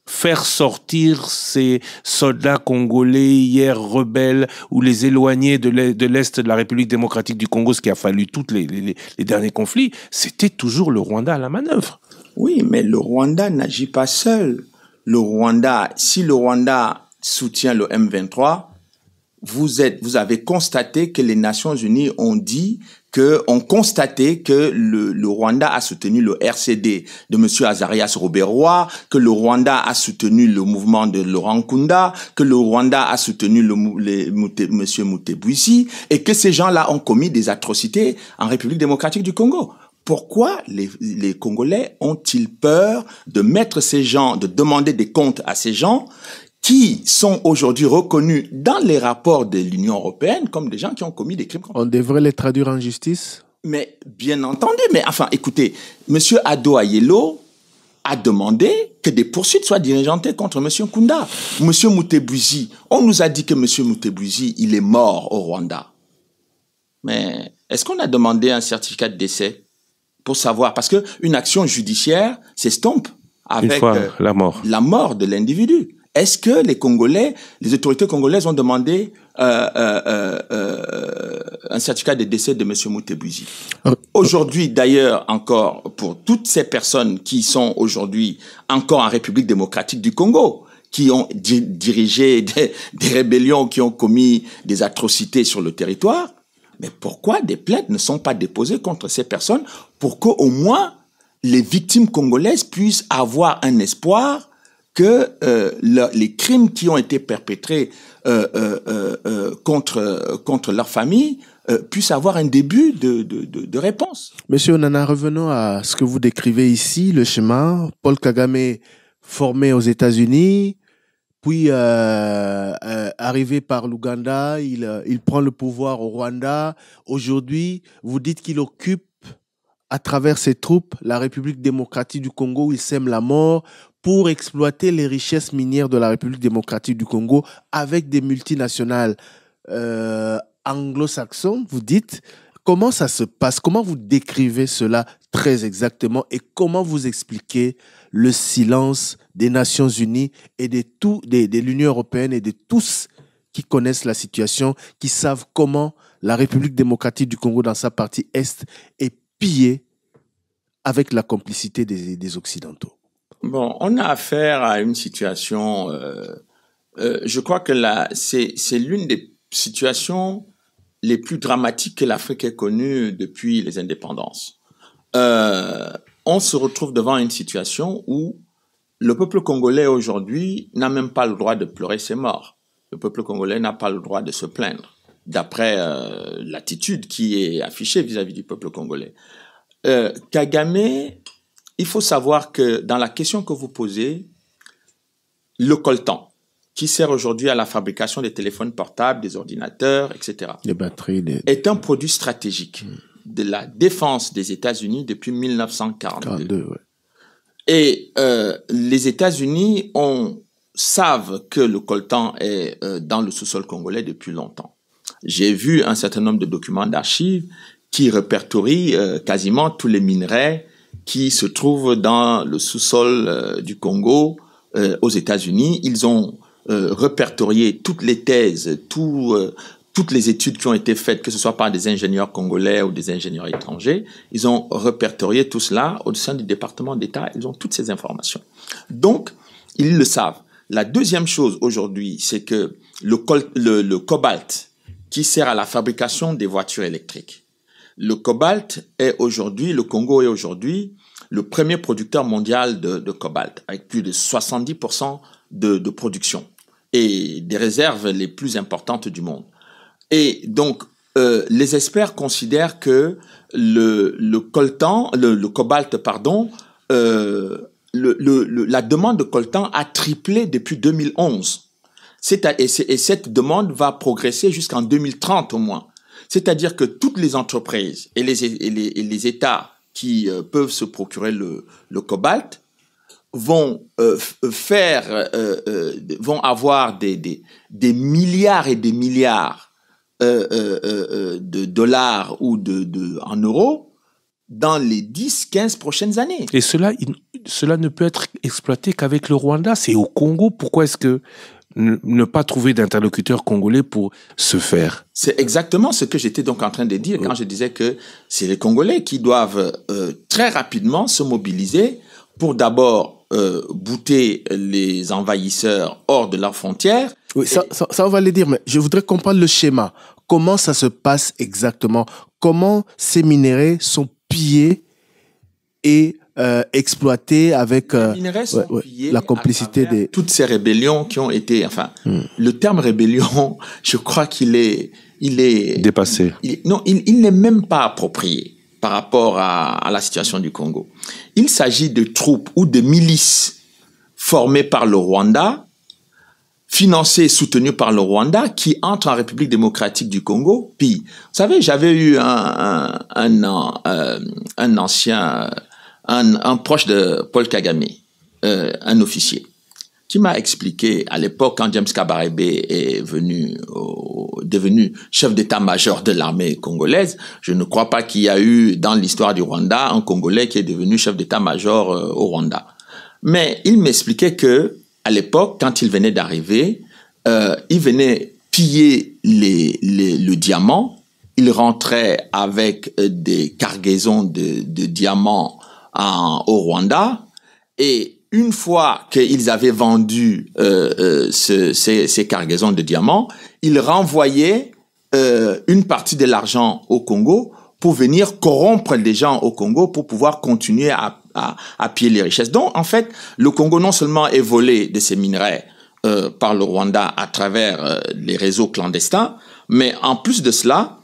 faire sortir ces soldats congolais hier rebelles ou les éloigner de l'Est de la République démocratique du Congo, ce qui a fallu tous les derniers conflits, c'était toujours le Rwanda à la manœuvre. Oui, mais le Rwanda n'agit pas seul. Le Rwanda, si le Rwanda soutient le M23, vous avez constaté que les Nations Unies ont constaté que le Rwanda a soutenu le RCD de M. Azarias Ruberwa, que le Rwanda a soutenu le mouvement de Laurent Nkunda, que le Rwanda a soutenu M. Mutebusi, et que ces gens-là ont commis des atrocités en République démocratique du Congo. Pourquoi les Congolais ont-ils peur de mettre ces gens, de demander des comptes à ces gens qui sont aujourd'hui reconnus dans les rapports de l'Union européenne comme des gens qui ont commis des crimes? On devrait les traduire en justice? Mais bien entendu, mais enfin, écoutez, M. Ado Ayelo a demandé que des poursuites soient diligentées contre M. Nkunda. M. Mutebusi, on nous a dit que M. Mutebusi, il est mort au Rwanda. Mais est-ce qu'on a demandé un certificat de décès pour savoir? Parce qu'une action judiciaire s'estompe avec la mort de l'individu. Est-ce que les autorités congolaises ont demandé un certificat de décès de M. Mutebusi? Aujourd'hui, d'ailleurs, encore, pour toutes ces personnes qui sont aujourd'hui encore en République démocratique du Congo, qui ont dirigé des rébellions, qui ont commis des atrocités sur le territoire. Mais pourquoi des plaintes ne sont pas déposées contre ces personnes pour qu'au moins les victimes congolaises puissent avoir un espoir que les crimes qui ont été perpétrés contre leur famille puissent avoir un début de réponse. Monsieur Onana, revenons à ce que vous décrivez ici, le schéma. Paul Kagame formé aux États-Unis, puis arrivé par l'Ouganda, il prend le pouvoir au Rwanda. Aujourd'hui, vous dites qu'il occupe à travers ses troupes la République démocratique du Congo où il sème la mort pour exploiter les richesses minières de la République démocratique du Congo avec des multinationales anglo-saxons, vous dites. Comment ça se passe? Comment vous décrivez cela très exactement et comment vous expliquez le silence des Nations Unies et de l'Union européenne et de tous qui connaissent la situation, qui savent comment la République démocratique du Congo dans sa partie Est est pillée avec la complicité des Occidentaux? Bon, on a affaire à une situation, je crois que c'est l'une des situations les plus dramatiques que l'Afrique ait connues depuis les indépendances. On se retrouve devant une situation où le peuple congolais aujourd'hui n'a même pas le droit de pleurer ses morts. Le peuple congolais n'a pas le droit de se plaindre, d'après l'attitude qui est affichée vis-à-vis du peuple congolais. Kagame, il faut savoir que dans la question que vous posez, le coltan, qui sert aujourd'hui à la fabrication des téléphones portables, des ordinateurs, etc., les batteries, est un produit stratégique de la défense des États-Unis depuis 1942. Ouais. Et les États-Unis savent que le coltan est dans le sous-sol congolais depuis longtemps. J'ai vu un certain nombre de documents d'archives qui répertorient quasiment tous les minerais qui se trouvent dans le sous-sol du Congo aux États-Unis. Ils ont répertorié toutes les thèses, toutes les études qui ont été faites, que ce soit par des ingénieurs congolais ou des ingénieurs étrangers. Ils ont répertorié tout cela au sein du département d'État. Ils ont toutes ces informations. Donc, ils le savent. La deuxième chose aujourd'hui, c'est que le cobalt qui sert à la fabrication des voitures électriques. Le cobalt est aujourd'hui, le Congo est aujourd'hui le premier producteur mondial de cobalt, avec plus de 70% de production et des réserves les plus importantes du monde. Et donc, les experts considèrent que le cobalt, la demande de coltan a triplé depuis 2011. Et cette demande va progresser jusqu'en 2030 au moins. C'est-à-dire que toutes les entreprises et les États qui peuvent se procurer le cobalt vont avoir des milliards et des milliards de dollars ou en euros dans les 10-15 prochaines années. Et cela ne peut être exploité qu'avec le Rwanda. C'est au Congo. Pourquoi est-ce que ne pas trouver d'interlocuteur congolais pour se faire? C'est exactement ce que j'étais donc en train de dire quand je disais que c'est les Congolais qui doivent très rapidement se mobiliser pour d'abord bouter les envahisseurs hors de leurs frontières. Oui, ça on va le dire, mais je voudrais comprendre le schéma. Comment ça se passe exactement? Comment ces minéraux sont pillés et exploités avec la complicité des... Toutes ces rébellions qui ont été... le terme rébellion, je crois qu'il est... dépassé. Il n'est même pas approprié par rapport à la situation du Congo. Il s'agit de troupes ou de milices formées par le Rwanda, financées et soutenues par le Rwanda, qui entrent en République démocratique du Congo. Puis, vous savez, j'avais eu un proche de Paul Kagame, un officier, qui m'a expliqué à l'époque, quand James Kabarebe est devenu chef d'état-major de l'armée congolaise, je ne crois pas qu'il y a eu dans l'histoire du Rwanda un Congolais qui est devenu chef d'état-major au Rwanda. Mais il m'expliquait que à l'époque, quand il venait d'arriver, il venait piller le diamant. Il rentrait avec des cargaisons de diamants au Rwanda et une fois qu'ils avaient vendu ces cargaisons de diamants, ils renvoyaient une partie de l'argent au Congo pour venir corrompre les gens au Congo pour pouvoir continuer à piller les richesses. Donc, en fait, le Congo non seulement est volé de ses minerais par le Rwanda à travers les réseaux clandestins, mais en plus de cela,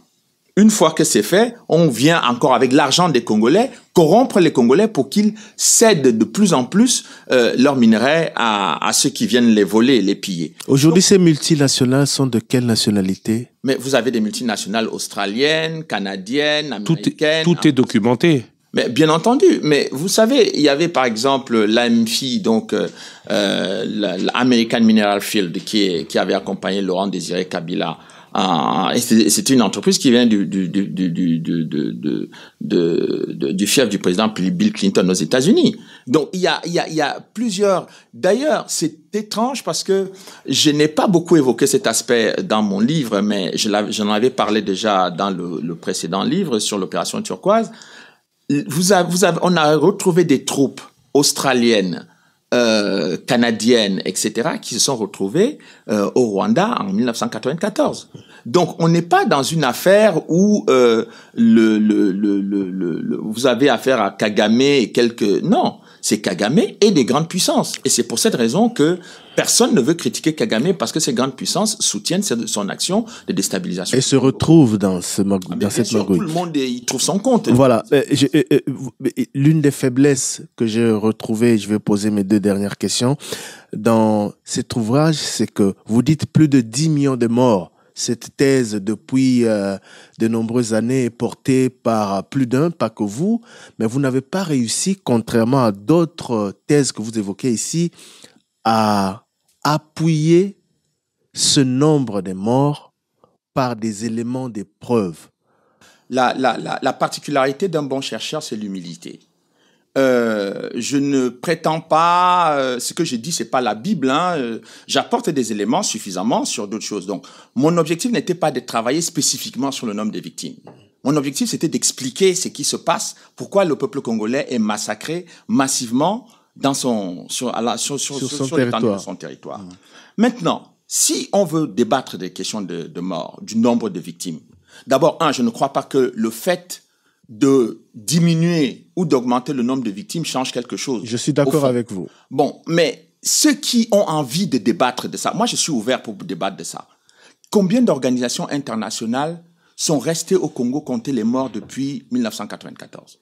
une fois que c'est fait, on vient encore avec l'argent des Congolais corrompre les Congolais pour qu'ils cèdent de plus en plus leurs minerais à ceux qui viennent les voler, les piller. Aujourd'hui, ces multinationales sont de quelle nationalité? Mais vous avez des multinationales australiennes, canadiennes, américaines. Tout est documenté. Mais bien entendu, mais vous savez, il y avait par exemple l'AMFI, donc l'American Mineral Field, qui avait accompagné Laurent Désiré Kabila. C'est une entreprise qui vient du fief du président Bill Clinton aux États-Unis. Donc il y a plusieurs. D'ailleurs, c'est étrange parce que je n'ai pas beaucoup évoqué cet aspect dans mon livre, mais j'en avais parlé déjà dans le précédent livre sur l'opération turquoise. On a retrouvé des troupes australiennes, canadiennes, etc., qui se sont retrouvées au Rwanda en 1994. Donc, on n'est pas dans une affaire où vous avez affaire à Kagame et quelques... Non, c'est Kagame et des grandes puissances. Et c'est pour cette raison que personne ne veut critiquer Kagame parce que ces grandes puissances soutiennent son action de déstabilisation. Et se retrouvent dans cette magouille. Tout le monde y trouve son compte. Voilà. L'une des faiblesses que j'ai retrouvées, je vais poser mes deux dernières questions, dans cet ouvrage, c'est que vous dites plus de 10 millions de morts. Cette thèse, depuis de nombreuses années, est portée par plus d'un, pas que vous, mais vous n'avez pas réussi, contrairement à d'autres thèses que vous évoquez ici, à appuyer ce nombre de morts par des éléments de preuve. La particularité d'un bon chercheur, c'est l'humilité. Je ne prétends pas, ce que je dis, c'est pas la Bible, hein, j'apporte des éléments suffisamment sur d'autres choses. Donc, mon objectif n'était pas de travailler spécifiquement sur le nombre des victimes. Mon objectif, c'était d'expliquer ce qui se passe, pourquoi le peuple congolais est massacré massivement sur l'étendue de son territoire. Maintenant, si on veut débattre des questions de mort, du nombre de victimes, d'abord, je ne crois pas que le fait de diminuer ou d'augmenter le nombre de victimes change quelque chose. Je suis d'accord avec vous. Bon, mais ceux qui ont envie de débattre de ça, moi je suis ouvert pour débattre de ça. Combien d'organisations internationales sont restées au Congo compter les morts depuis 1994?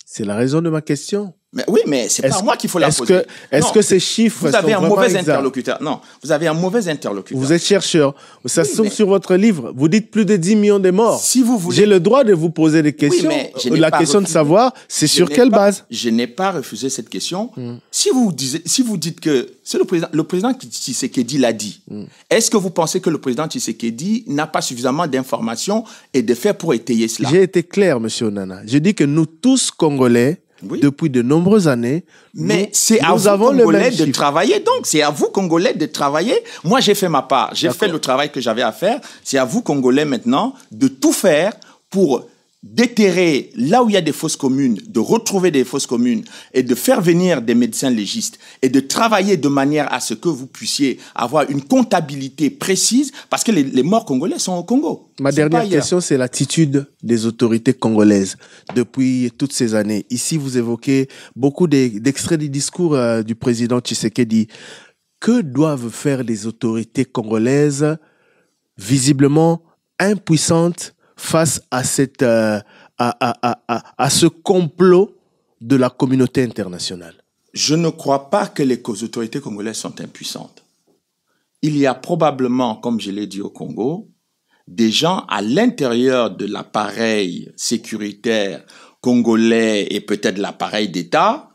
C'est la raison de ma question. Mais oui, mais c'est pas moi qu'il faut la poser. Est-ce que ces chiffres vous avez sont un mauvais exacts? interlocuteur. Non, vous avez un mauvais interlocuteur. Vous êtes chercheur. Ça se trouve sur votre livre. Vous dites plus de 10 millions de morts. Si vous voulez... J'ai le droit de vous poser des questions. Oui, mais la question de savoir, c'est sur quelle base? Je n'ai pas refusé cette question. Si vous dites que c'est le président Tshisekedi l'a dit, est-ce que vous pensez que le président Tshisekedi n'a pas suffisamment d'informations et de faits pour étayer cela? J'ai été clair, monsieur Onana. Je dis que nous tous, Congolais, depuis de nombreuses années, mais c'est à vous, Congolais, de travailler. Donc, c'est à vous, Congolais, de travailler. Moi, j'ai fait ma part. J'ai fait le travail que j'avais à faire. C'est à vous, Congolais, maintenant, de tout faire pour déterrer là où il y a des fosses communes, de retrouver des fosses communes et de faire venir des médecins légistes et de travailler de manière à ce que vous puissiez avoir une comptabilité précise parce que les morts congolais sont au Congo. Ma dernière question, c'est l'attitude des autorités congolaises depuis toutes ces années. Ici, vous évoquez beaucoup d'extraits du discours du président Tshisekedi. Que doivent faire les autorités congolaises visiblement impuissantes face à ce complot de la communauté internationale? Je ne crois pas que les autorités congolaises sont impuissantes. Il y a probablement, comme je l'ai dit au Congo, des gens à l'intérieur de l'appareil sécuritaire congolais et peut-être l'appareil d'État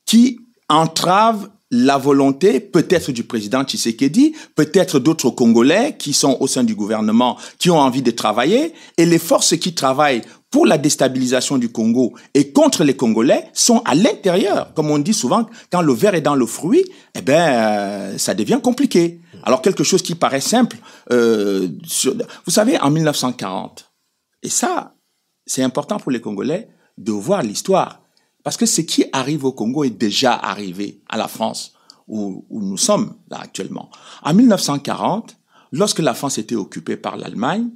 qui entravent la volonté peut-être du président Tshisekedi, peut-être d'autres Congolais qui sont au sein du gouvernement, qui ont envie de travailler, et les forces qui travaillent pour la déstabilisation du Congo et contre les Congolais sont à l'intérieur. Comme on dit souvent, quand le verre est dans le fruit, ça devient compliqué. Alors quelque chose qui paraît simple, vous savez, en 1940, et ça, c'est important pour les Congolais de voir l'histoire. Parce que ce qui arrive au Congo est déjà arrivé à la France, où nous sommes là actuellement. En 1940, lorsque la France était occupée par l'Allemagne,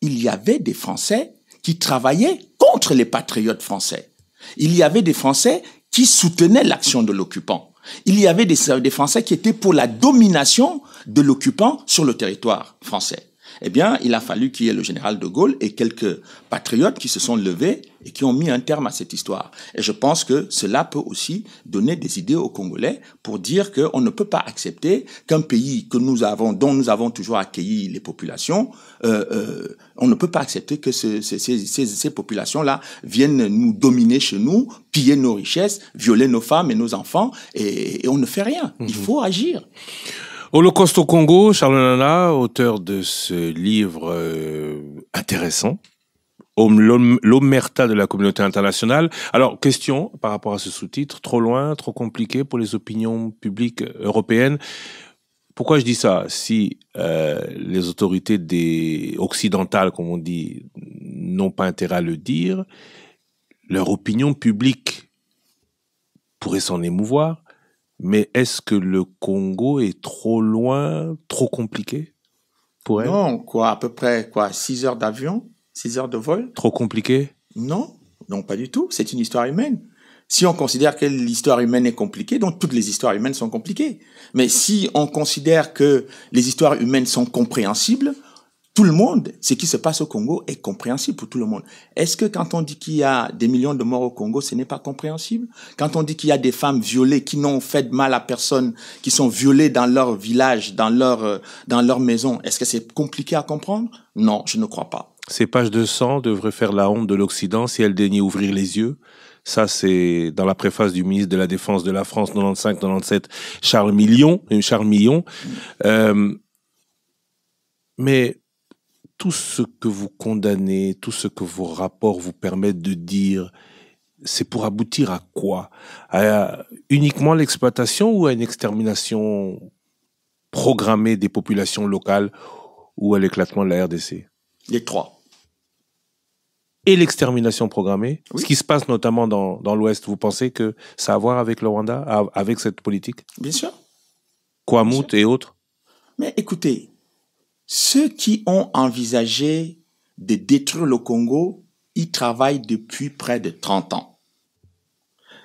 il y avait des Français qui travaillaient contre les patriotes français. Il y avait des Français qui soutenaient l'action de l'occupant. Il y avait des Français qui étaient pour la domination de l'occupant sur le territoire français. Eh bien, il a fallu qu'il y ait le général de Gaulle et quelques patriotes qui se sont levés et qui ont mis un terme à cette histoire. Et je pense que cela peut aussi donner des idées aux Congolais pour dire qu'on ne peut pas accepter qu'un pays dont nous avons toujours accueilli les populations, on ne peut pas accepter que ces populations-là viennent nous dominer chez nous, piller nos richesses, violer nos femmes et nos enfants, et on ne fait rien. Il faut agir. Holocauste au Congo, Charles Nana, auteur de ce livre intéressant, l'omerta de la communauté internationale. Alors, question par rapport à ce sous-titre, trop loin, trop compliqué pour les opinions publiques européennes. Pourquoi je dis ça? Si les autorités occidentales, comme on dit, n'ont pas intérêt à le dire, leur opinion publique pourrait s'en émouvoir. Mais est-ce que le Congo est trop loin, trop compliqué pour elle? Non, à peu près 6 heures d'avion, 6 heures de vol. Trop compliqué? Non, pas du tout. C'est une histoire humaine. Si on considère que l'histoire humaine est compliquée, donc toutes les histoires humaines sont compliquées. Mais si on considère que les histoires humaines sont compréhensibles, tout le monde, ce qui se passe au Congo est compréhensible pour tout le monde. Est-ce que quand on dit qu'il y a des millions de morts au Congo, ce n'est pas compréhensible? Quand on dit qu'il y a des femmes violées qui n'ont fait de mal à personne, qui sont violées dans leur village, dans leur maison, est-ce que c'est compliqué à comprendre? Non, je ne crois pas. Ces pages de sang devraient faire la honte de l'Occident si elles daignaient ouvrir les yeux. Ça, c'est dans la préface du ministre de la Défense de la France 95-97, Charles Millon. Mais tout ce que vous condamnez, tout ce que vos rapports vous permettent de dire, c'est pour aboutir à quoi? À uniquement l'exploitation ou à une extermination programmée des populations locales ou à l'éclatement de la RDC? Les trois. Et l'extermination programmée? Oui. Ce qui se passe notamment dans l'Ouest, vous pensez que ça a à voir avec le Rwanda, avec cette politique? Bien sûr. Kwamut et autres? Mais écoutez, ceux qui ont envisagé de détruire le Congo, ils travaillent depuis près de 30 ans.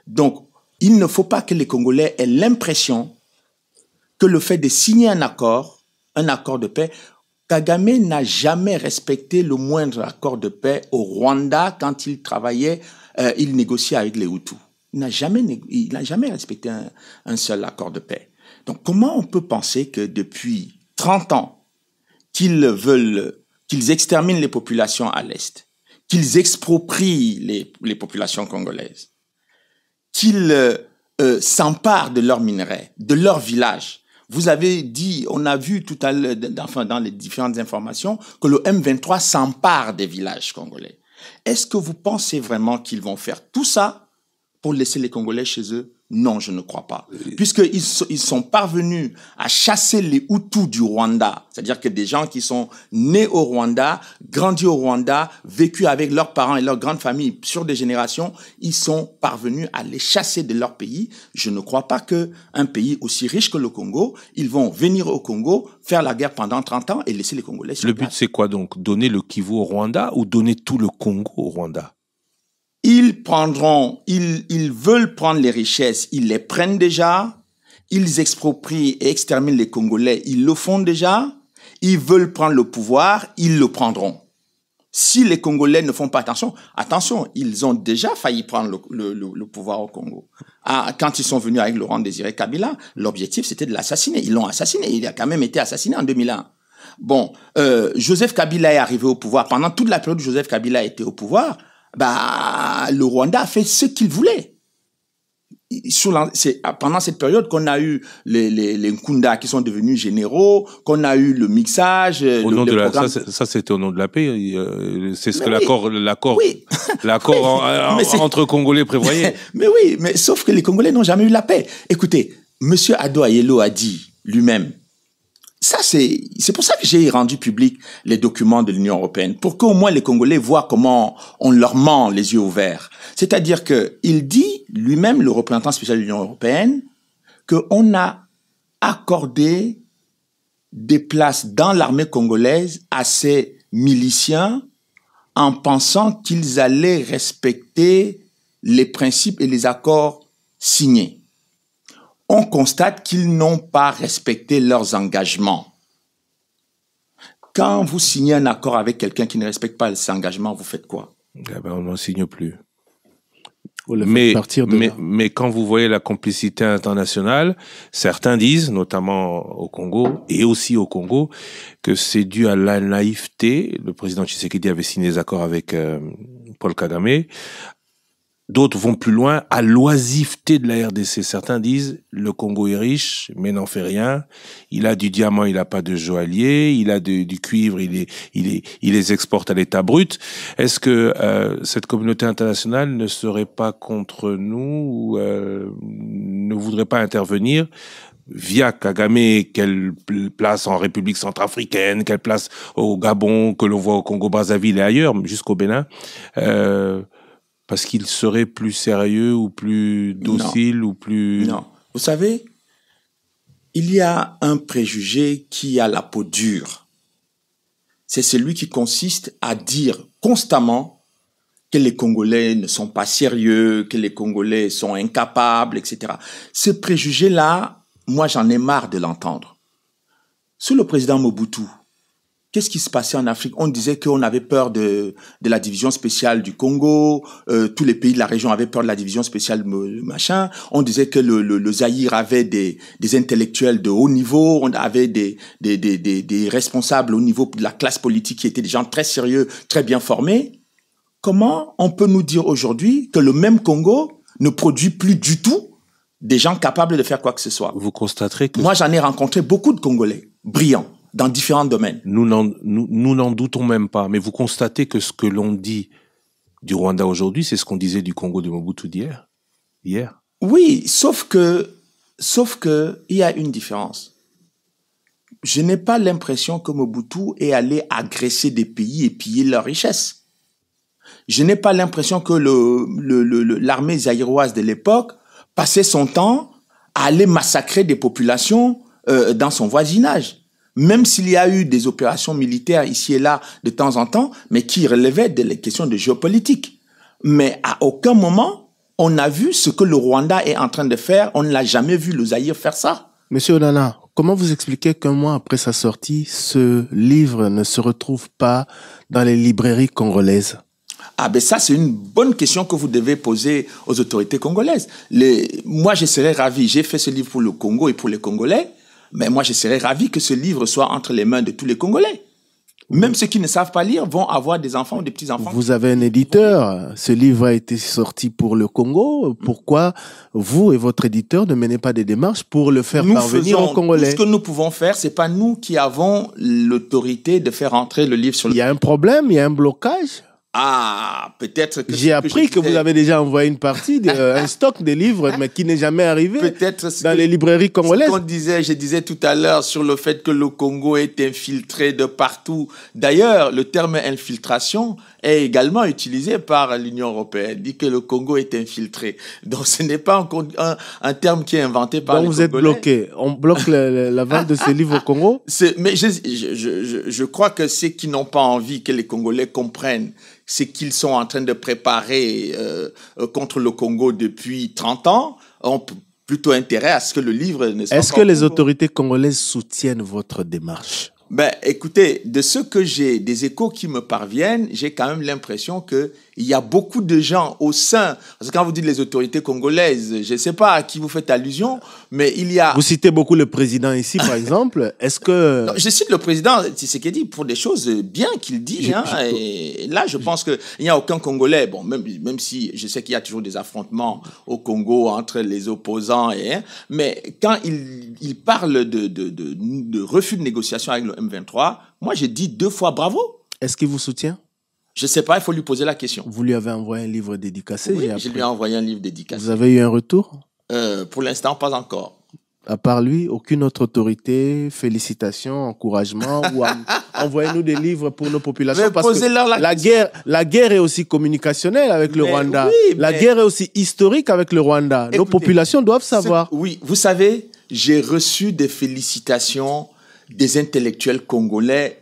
Donc, il ne faut pas que les Congolais aient l'impression que le fait de signer un accord de paix, Kagame n'a jamais respecté le moindre accord de paix au Rwanda quand il travaillait, il négociait avec les Hutus. Il n'a jamais respecté un seul accord de paix. Donc, comment on peut penser que depuis 30 ans, qu'ils exterminent les populations à l'Est, qu'ils exproprient les populations congolaises, qu'ils s'emparent de leurs minerais, de leurs villages. Vous avez dit, on a vu tout à l'heure, dans les différentes informations, que le M23 s'empare des villages congolais. Est-ce que vous pensez vraiment qu'ils vont faire tout ça pour laisser les Congolais chez eux? Non, je ne crois pas. Puisqu'ils sont parvenus à chasser les Hutus du Rwanda, c'est-à-dire que des gens qui sont nés au Rwanda, grandis au Rwanda, vécus avec leurs parents et leurs grandes familles sur des générations, ils sont parvenus à les chasser de leur pays. Je ne crois pas qu'un pays aussi riche que le Congo, ils vont venir au Congo, faire la guerre pendant 30 ans et laisser les Congolais sur place. Le but, c'est quoi donc? Donner le Kivu au Rwanda ou donner tout le Congo au Rwanda? Ils veulent prendre les richesses, ils les prennent déjà, ils exproprient et exterminent les Congolais, ils le font déjà, ils veulent prendre le pouvoir, ils le prendront. Si les Congolais ne font pas attention, ils ont déjà failli prendre le pouvoir au Congo. Quand ils sont venus avec Laurent Désiré Kabila, l'objectif c'était de l'assassiner, ils l'ont assassiné, il a quand même été assassiné en 2001. Bon, Joseph Kabila est arrivé au pouvoir, pendant toute la période où Joseph Kabila était au pouvoir, le Rwanda a fait ce qu'il voulait. C'est pendant cette période qu'on a eu les Nkunda qui sont devenus généraux, qu'on a eu le mixage. Ça c'était au nom de la paix. C'est ce que l'accord entre Congolais prévoyait. Mais oui, mais sauf que les Congolais n'ont jamais eu la paix. Écoutez, Monsieur Ado Ayelo a dit lui-même. Ça, c'est pour ça que j'ai rendu public les documents de l'Union européenne, pour qu'au moins les Congolais voient comment on leur ment les yeux ouverts. C'est-à-dire que il dit dit, lui-même, le représentant spécial de l'Union européenne, qu'on a accordé des places dans l'armée congolaise à ces miliciens en pensant qu'ils allaient respecter les principes et les accords signés. On constate qu'ils n'ont pas respecté leurs engagements. Quand vous signez un accord avec quelqu'un qui ne respecte pas ses engagements, vous faites quoi? On n'en signe plus. Mais quand vous voyez la complicité internationale, certains disent, notamment au Congo et aussi au Congo, que c'est dû à la naïveté. Le président Tshisekedi avait signé des accords avec Paul Kagame. D'autres vont plus loin, à l'oisiveté de la RDC. Certains disent, le Congo est riche, mais n'en fait rien. Il a du diamant, il n'a pas de joaillier. Il a du cuivre, il les exporte à l'état brut. Est-ce que cette communauté internationale ne serait pas contre nous ou ne voudrait pas intervenir via Kagame, quelle place en République centrafricaine, quelle place au Gabon, que l'on voit au Congo-Brazzaville et ailleurs, jusqu'au Bénin, parce qu'il serait plus sérieux ou plus docile ou plus... Non. Vous savez, il y a un préjugé qui a la peau dure. C'est celui qui consiste à dire constamment que les Congolais ne sont pas sérieux, que les Congolais sont incapables, etc. Ce préjugé-là, moi, j'en ai marre de l'entendre. Sous le président Mobutu, qu'est-ce qui se passait en Afrique? On disait qu'on avait peur de la division spéciale du Congo, tous les pays de la région avaient peur de la division spéciale machin. On disait que le Zaïre avait des intellectuels de haut niveau, on avait des responsables au niveau de la classe politique qui étaient des gens très sérieux, très bien formés. Comment on peut nous dire aujourd'hui que le même Congo ne produit plus du tout des gens capables de faire quoi que ce soit? Vous constaterez que... Moi, j'en ai rencontré beaucoup de Congolais brillants dans différents domaines. Nous n'en doutons même pas, mais vous constatez que ce que l'on dit du Rwanda aujourd'hui, c'est ce qu'on disait du Congo de Mobutu d'hier. Hier. Oui, sauf que il y a une différence. Je n'ai pas l'impression que Mobutu est allé agresser des pays et piller leurs richesses. Je n'ai pas l'impression que l'armée zaïroise de l'époque passait son temps à aller massacrer des populations dans son voisinage. Même s'il y a eu des opérations militaires ici et là de temps en temps, mais qui relevaient des questions de géopolitique. Mais à aucun moment, on n'a vu ce que le Rwanda est en train de faire. On ne l'a jamais vu le Zaïre faire ça. Monsieur Onana, comment vous expliquez qu'un mois après sa sortie, ce livre ne se retrouve pas dans les librairies congolaises? Ah ben ça, c'est une bonne question que vous devez poser aux autorités congolaises. Moi, je serais ravi. J'ai fait ce livre pour le Congo et pour les Congolais. Mais moi, je serais ravi que ce livre soit entre les mains de tous les Congolais. Même ceux qui ne savent pas lire vont avoir des enfants ou des petits-enfants. Vous avez un éditeur. Ce livre a été sorti pour le Congo. Pourquoi vous et votre éditeur ne menez pas des démarches pour le faire parvenir aux Congolais? Tout ce que nous pouvons faire, c'est pas nous qui avons l'autorité de faire entrer le livre sur le... Il y a un problème, il y a un blocage. Ah, peut-être que... J'ai appris que vous avez déjà envoyé une partie, un stock de livres, mais qui n'est jamais arrivé dans les librairies congolaises. Je disais tout à l'heure sur le fait que le Congo est infiltré de partout. D'ailleurs, le terme infiltration est également utilisé par l'Union européenne. Dit que le Congo est infiltré. Donc, ce n'est pas un terme qui est inventé par les Congolais. Donc, vous êtes bloqué. On bloque la vente de ces livres au Congo? Mais je crois que ceux qui n'ont pas envie que les Congolais comprennent c'est qu'ils sont en train de préparer contre le Congo depuis 30 ans, ont plutôt intérêt à ce que le livre ne soit pas... Est-ce que les autorités congolaises soutiennent votre démarche? Ben, écoutez, de ce que j'ai, des échos qui me parviennent, j'ai quand même l'impression que il y a beaucoup de gens au sein, parce que quand vous dites les autorités congolaises, je ne sais pas à qui vous faites allusion, mais il y a... Vous citez beaucoup le président ici, par exemple. Est-ce que... Non, je cite le président Tshisekedi pour des choses bien qu'il dit. Et là, je pense qu'il n'y a aucun Congolais, bon, même si je sais qu'il y a toujours des affrontements au Congo entre les opposants, mais quand il parle de refus de négociation avec le M23, moi, j'ai dit 2 fois bravo. Est-ce qu'il vous soutient? Je ne sais pas, il faut lui poser la question. Vous lui avez envoyé un livre dédicacé? Oui, je lui ai envoyé un livre dédicacé. Vous avez eu un retour? Pour l'instant, pas encore. À part lui, aucune autre autorité, félicitations, encouragement, ou envoyez-nous des livres pour nos populations. Mais parce que la guerre est aussi communicationnelle avec le Rwanda. Oui, la guerre est aussi historique avec le Rwanda. Nos populations doivent savoir. Oui, vous savez, j'ai reçu des félicitations des intellectuels congolais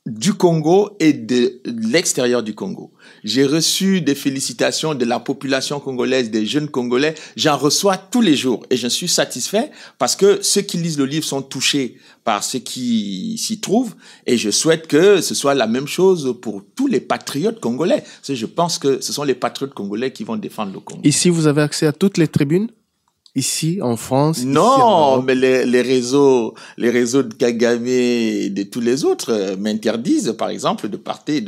du Congo et de l'extérieur du Congo. J'ai reçu des félicitations de la population congolaise, des jeunes Congolais. J'en reçois tous les jours et je suis satisfait parce que ceux qui lisent le livre sont touchés par ce qui s'y trouve et je souhaite que ce soit la même chose pour tous les patriotes congolais. Parce que je pense que ce sont les patriotes congolais qui vont défendre le Congo. Ici, vous avez accès à toutes les tribunes? Ici, en France? Non, mais les réseaux de Kagame et de tous les autres m'interdisent, par exemple, de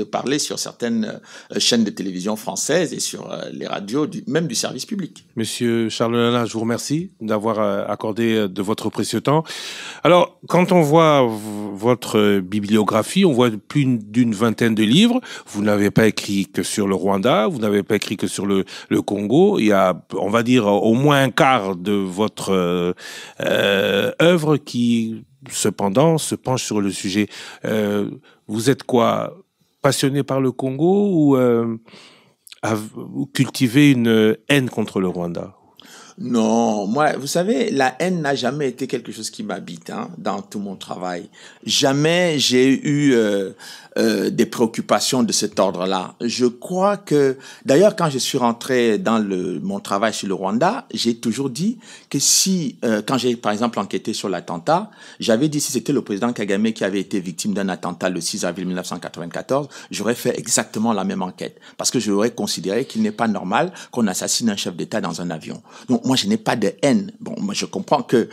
parler sur certaines chaînes de télévision françaises et sur les radios, même du service public. Monsieur Charles Lala, je vous remercie d'avoir accordé de votre précieux temps. Alors, quand on voit votre bibliographie, on voit plus d'une vingtaine de livres. Vous n'avez pas écrit que sur le Rwanda, vous n'avez pas écrit que sur le Congo. Il y a, on va dire, au moins un quart de votre œuvre qui, cependant, se penche sur le sujet. Vous êtes quoi, passionné par le Congo ou cultivez une haine contre le Rwanda? Non, moi, vous savez, la haine n'a jamais été quelque chose qui m'habite dans tout mon travail. Jamais j'ai eu des préoccupations de cet ordre-là. Je crois que, d'ailleurs, quand je suis rentré dans mon travail sur le Rwanda, j'ai toujours dit que quand j'ai, par exemple, enquêté sur l'attentat, j'avais dit si c'était le président Kagame qui avait été victime d'un attentat le 6 avril 1994, j'aurais fait exactement la même enquête. Parce que j'aurais considéré qu'il n'est pas normal qu'on assassine un chef d'État dans un avion. Donc, moi, je n'ai pas de haine. Bon, moi, je comprends que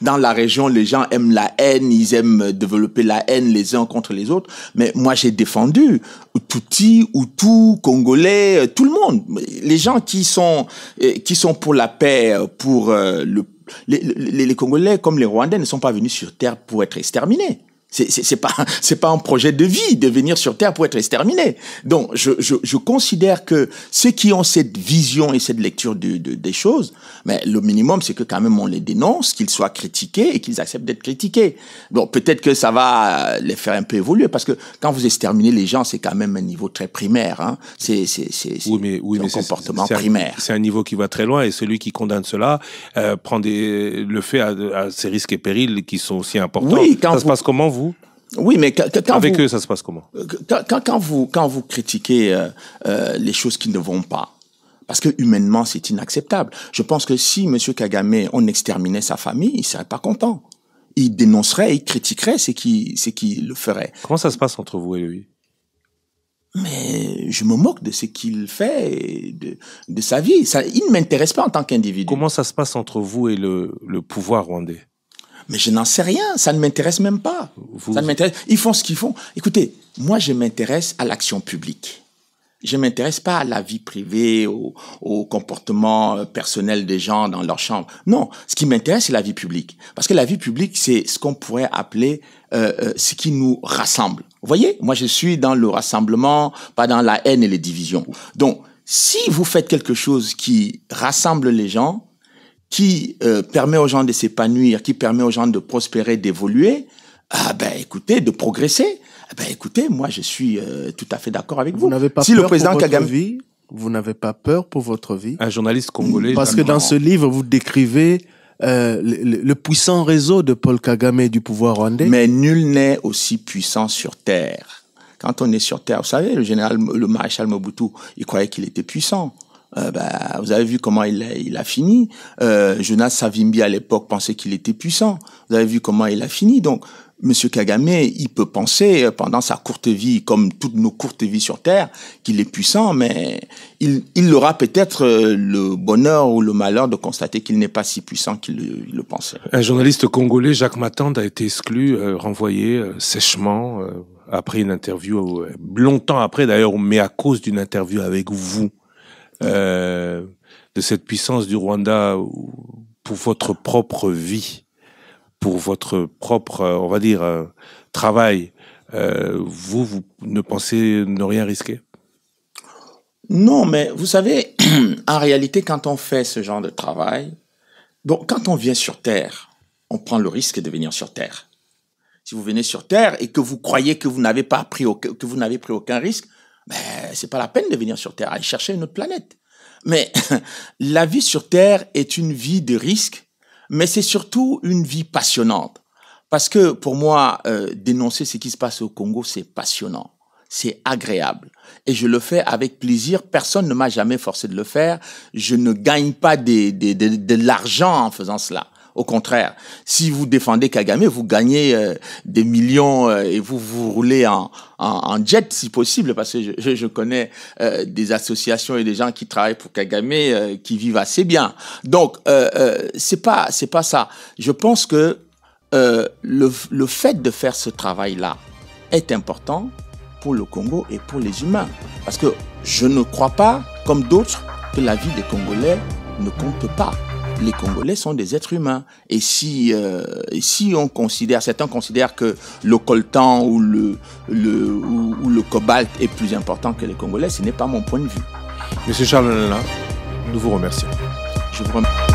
dans la région, les gens aiment la haine, ils aiment développer la haine les uns contre les autres. Mais moi, j'ai défendu Tutsi, Hutu, Congolais, tout le monde. Les gens qui sont pour la paix, pour les Congolais comme les Rwandais ne sont pas venus sur Terre pour être exterminés. C'est pas un projet de vie de venir sur Terre pour être exterminé. Donc, je considère que ceux qui ont cette vision et cette lecture des choses, mais le minimum, c'est que quand même on les dénonce, qu'ils soient critiqués et qu'ils acceptent d'être critiqués. Donc, peut-être que ça va les faire un peu évoluer parce que quand vous exterminez les gens, c'est quand même un niveau très primaire, hein. C'est un comportement primaire. C'est un niveau qui va très loin et celui qui condamne cela prend le fait à ses risques et périls qui sont aussi importants. Oui, ça se passe comment, vous? Oui, mais avec eux, ça se passe comment? Quand vous critiquez les choses qui ne vont pas, parce que humainement, c'est inacceptable. Je pense que si M. Kagame, on exterminait sa famille, il serait pas content. Il dénoncerait, il critiquerait ce qui le ferait. Comment ça se passe entre vous et lui? Mais je me moque de ce qu'il fait, et de sa vie. Il ne m'intéresse pas en tant qu'individu. Comment ça se passe entre vous et le pouvoir rwandais? Mais je n'en sais rien, ça ne m'intéresse même pas. Ça ne m'intéresse. Ils font ce qu'ils font. Écoutez, moi je m'intéresse à l'action publique. Je m'intéresse pas à la vie privée, au comportement personnel des gens dans leur chambre. Non, ce qui m'intéresse c'est la vie publique. Parce que la vie publique c'est ce qu'on pourrait appeler ce qui nous rassemble. Vous voyez, moi je suis dans le rassemblement, pas dans la haine et les divisions. Donc, si vous faites quelque chose qui rassemble les gens, qui permet aux gens de s'épanouir, qui permet aux gens de prospérer, d'évoluer, écoutez, de progresser. Écoutez, moi, je suis tout à fait d'accord avec vous. Vous n'avez pas si peur le président pour Kagame... votre vie? Vous n'avez pas peur pour votre vie? Un journaliste congolais... Parce que dans ce livre, vous décrivez le puissant réseau de Paul Kagame et du pouvoir rwandais. Mais nul n'est aussi puissant sur Terre. Quand on est sur Terre, vous savez, le maréchal Mobutu, il croyait qu'il était puissant. Vous avez vu comment il a fini. Jonas Savimbi à l'époque pensait qu'il était puissant. Vous avez vu comment il a fini. Donc, Monsieur Kagame, il peut penser pendant sa courte vie, comme toutes nos courtes vies sur Terre, qu'il est puissant, mais il aura peut-être le bonheur ou le malheur de constater qu'il n'est pas si puissant qu'il le pensait. Un journaliste congolais, Jacques Matande, a été exclu, renvoyé sèchement après une interview, longtemps après d'ailleurs, mais à cause d'une interview avec vous. De cette puissance du Rwanda pour votre propre vie, pour votre propre, on va dire, travail, vous ne pensez ne rien risquer? Non, mais vous savez, en réalité, quand on fait ce genre de travail, bon, quand on vient sur Terre, on prend le risque de venir sur Terre. Si vous venez sur Terre et que vous croyez que vous n'avez pris aucun risque, ben, c'est pas la peine de venir sur Terre. Allez chercher une autre planète. Mais la vie sur Terre est une vie de risque, mais c'est surtout une vie passionnante. Parce que pour moi, dénoncer ce qui se passe au Congo, c'est passionnant. C'est agréable. Et je le fais avec plaisir. Personne ne m'a jamais forcé de le faire. Je ne gagne pas de l'argent en faisant cela. Au contraire, si vous défendez Kagame, vous gagnez des millions et vous roulez en jet si possible, parce que je connais des associations et des gens qui travaillent pour Kagame qui vivent assez bien. Donc c'est pas ça. Je pense que le fait de faire ce travail-là est important pour le Congo et pour les humains, parce que je ne crois pas, comme d'autres, que la vie des Congolais ne compte pas. Les Congolais sont des êtres humains. Et si certains considèrent que le coltan ou le cobalt est plus important que les Congolais, ce n'est pas mon point de vue. Monsieur Charles Nana, nous vous remercions. Je vous remercie.